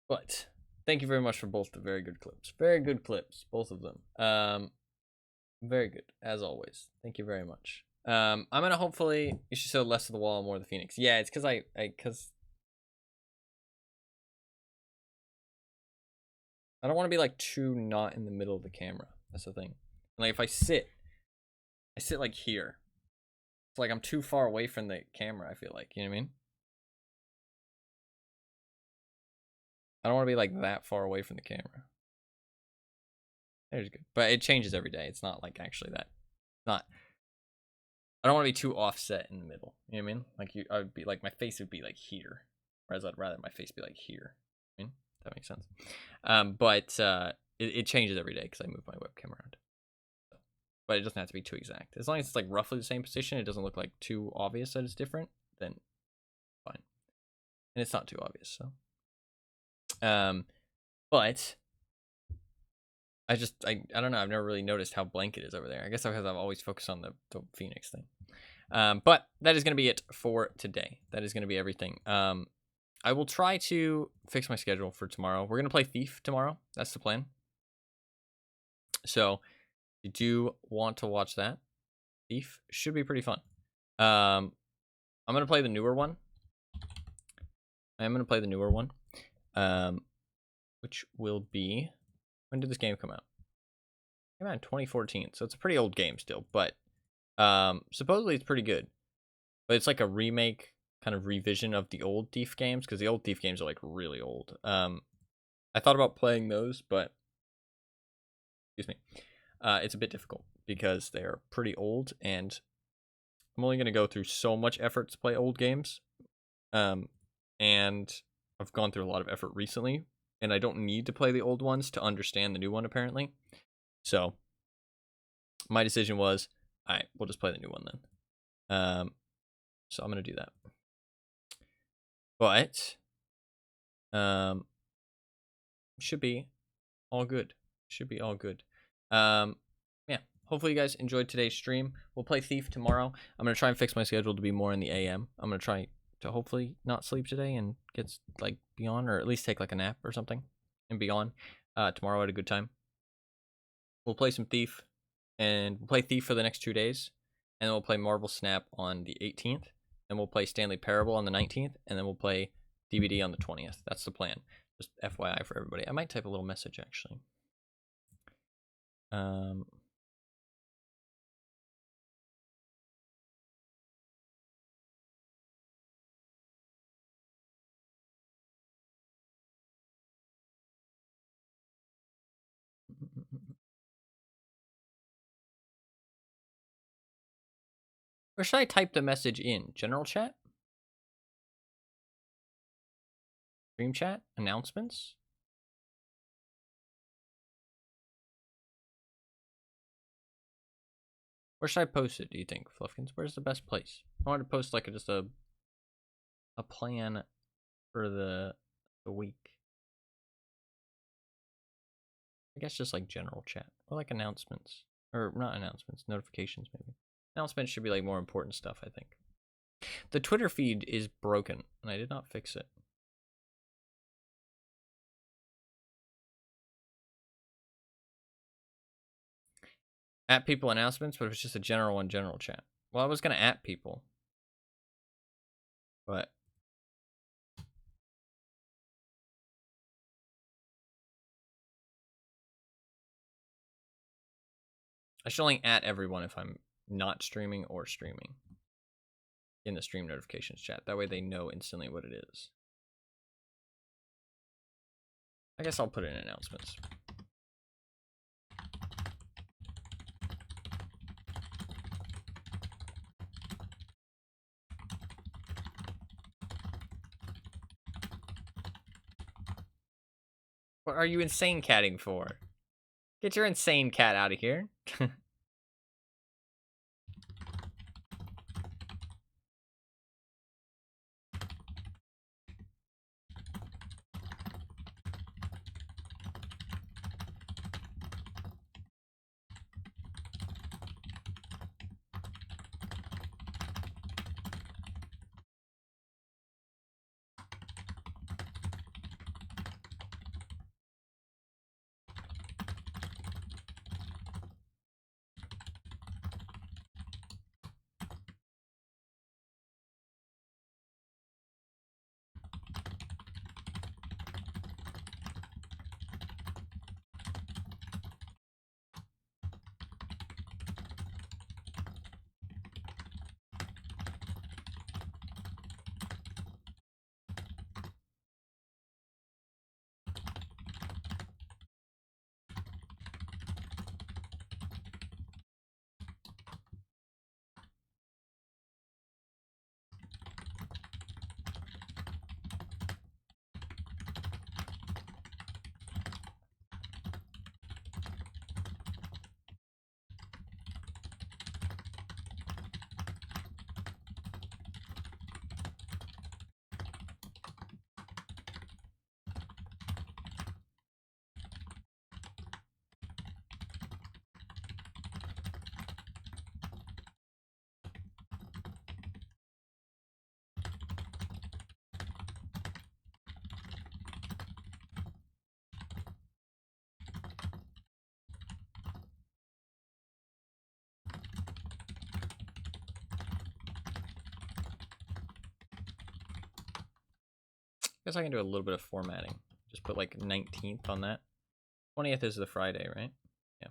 But thank you very much for both the very good clips. Very good clips, both of them. Very good, as always. Thank you very much. I'm gonna hopefully you should show less of the wall and more of the Phoenix. Yeah, it's because I don't want to be like too not in the middle of the camera. That's the thing. Like if I sit like here. It's like I'm too far away from the camera, I feel like. You know what I mean? I don't want to be like that far away from the camera. There's good. But it changes every day. It's not like actually that. Not. I don't want to be too offset in the middle. You know what I mean? Like I would be like my face would be like here. Whereas I'd rather my face be like here. I mean, if that makes sense. But it changes every day because I move my webcam around. But it doesn't have to be too exact. As long as it's like roughly the same position, it doesn't look like too obvious that it's different, then fine. And it's not too obvious, so. But I don't know, I've never really noticed how blank it is over there. I guess because I've always focused on the Phoenix thing. But that is gonna be it for today. That is gonna be everything. I will try to fix my schedule for tomorrow. We're gonna play Thief tomorrow. That's the plan. So if you do want to watch that, Thief should be pretty fun. I'm gonna play the newer one. Which will be, when did this game come out? It came out in 2014, so it's a pretty old game still, but supposedly it's pretty good. But it's like a remake, kind of revision of the old Thief games, because the old Thief games are like really old. I thought about playing those, but excuse me, it's a bit difficult because they're pretty old, and I'm only going to go through so much effort to play old games. And I've gone through a lot of effort recently, and I don't need to play the old ones to understand the new one, apparently. So my decision was, all right, we'll just play the new one then. So I'm going to do that. But should be all good. Yeah, hopefully you guys enjoyed today's stream. We'll play Thief tomorrow. I'm going to try and fix my schedule to be more in the AM. I'm going to try to hopefully not sleep today and get like beyond, or at least take like a nap or something and be on tomorrow at a good time. We'll play some Thief, and we'll play Thief for the next 2 days, and then we'll play Marvel Snap on the 18th, and we'll play Stanley Parable on the 19th, and then we'll play DVD on the 20th. That's the plan. Just FYI for everybody. I might type a little message actually. Where should I type the message in? General chat? Stream chat? Announcements? Where should I post it, do you think, Fluffkins? Where's the best place? I want to post like just a plan for the week. I guess just like general chat or like announcements. Or not announcements, notifications maybe. Announcements should be like more important stuff, I think. The Twitter feed is broken, and I did not fix it. At people announcements, but it was just a general chat. Well, I was gonna at people, but I should only at everyone if I'm not streaming or streaming in the stream notifications chat. That way they know instantly what it is. I guess I'll put it in announcements. What are you insane catting for? Get your insane cat out of here. Guess I can do a little bit of formatting. Just put like 19th on that. 20th is the Friday, right? Yeah.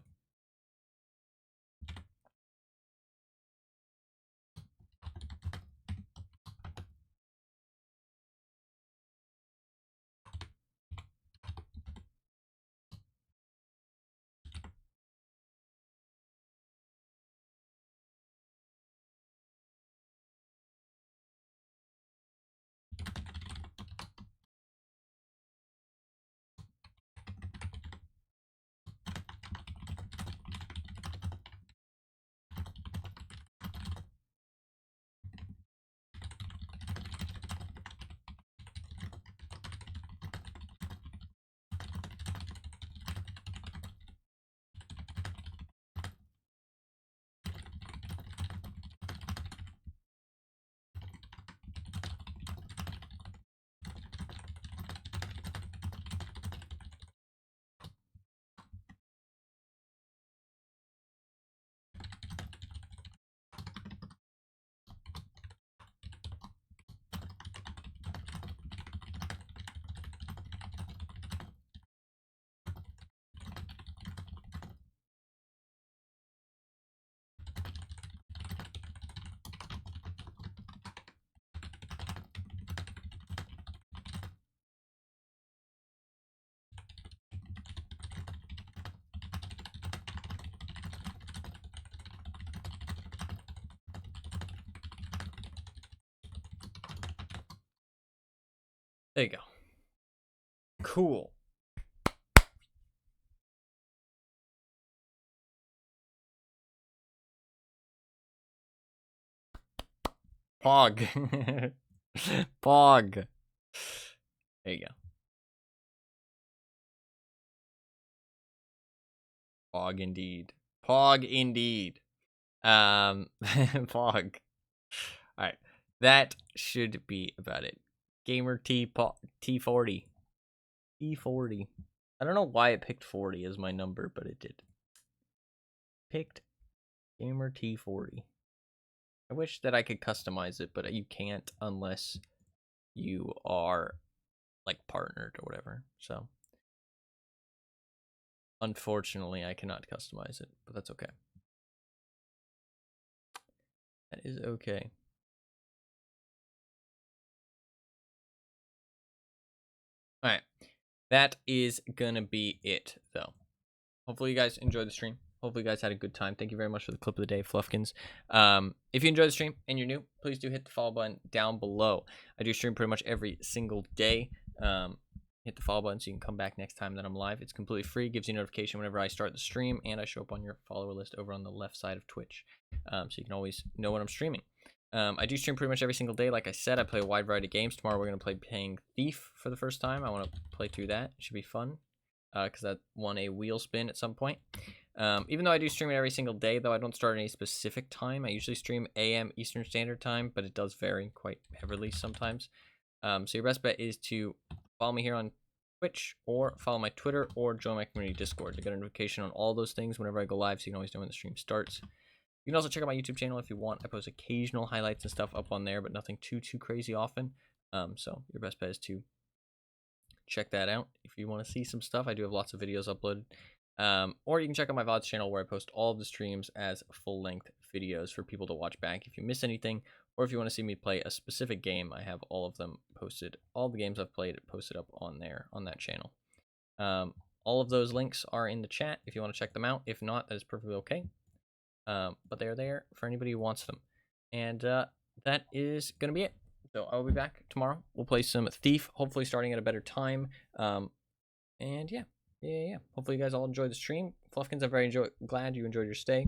There you go. Cool. Pog. Pog. There you go. Pog indeed. Pog indeed. Pog. Alright. That should be about it. Gamer T40. T40. I don't know why it picked 40 as my number, but it did. Picked Gamer T40. I wish that I could customize it, but you can't unless you are like partnered or whatever. So unfortunately I cannot customize it, but that's okay. That is okay. Alright. That is gonna be it though. Hopefully you guys enjoyed the stream. Hopefully you guys had a good time. Thank you very much for the clip of the day, Fluffkins. If you enjoyed the stream and you're new, please do hit the follow button down below. I do stream pretty much every single day. Hit the follow button so you can come back next time that I'm live. It's completely free, gives you a notification whenever I start the stream, and I show up on your follower list over on the left side of Twitch. So you can always know when I'm streaming. I do stream pretty much every single day. Like I said, I play a wide variety of games. Tomorrow we're going to play Paying Thief for the first time. I want to play through that. It should be fun because that won a wheel spin at some point. Even though I do stream it every single day, though, I don't start at any specific time. I usually stream AM Eastern Standard Time, but it does vary quite heavily sometimes. So your best bet is to follow me here on Twitch, or follow my Twitter, or join my community Discord. You get a notification on all those things whenever I go live, so you can always know when the stream starts. You can also check out my YouTube channel if you want. I post occasional highlights and stuff up on there, but nothing too crazy often. So your best bet is to check that out if you want to see some stuff. I do have lots of videos uploaded. Or you can check out my VODs channel where I post all of the streams as full-length videos for people to watch back if you miss anything, or if you want to see me play a specific game. I have all of them posted. All the games I've played posted up on there, on that channel. All of those links are in the chat if you want to check them out. If not, that is perfectly okay. But they're there for anybody who wants them. And that is going to be it. So I will be back tomorrow. We'll play some Thief, hopefully starting at a better time. And yeah. Hopefully you guys all enjoyed the stream. Fluffkins, I'm very glad you enjoyed your stay.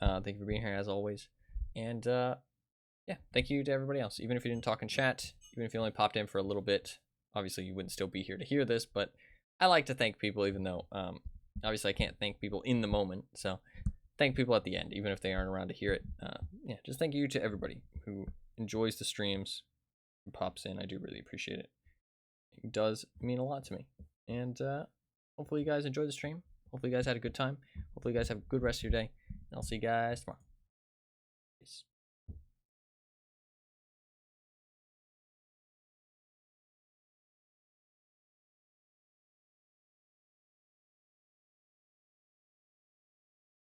Thank you for being here as always. And yeah, thank you to everybody else. Even if you didn't talk in chat, even if you only popped in for a little bit, obviously you wouldn't still be here to hear this, but I like to thank people, even though obviously I can't thank people in the moment. So thank people at the end, even if they aren't around to hear it. Yeah, just thank you to everybody who enjoys the streams and pops in. I do really appreciate it. It does mean a lot to me. And hopefully you guys enjoyed the stream. Hopefully you guys had a good time. Hopefully you guys have a good rest of your day. And I'll see you guys tomorrow.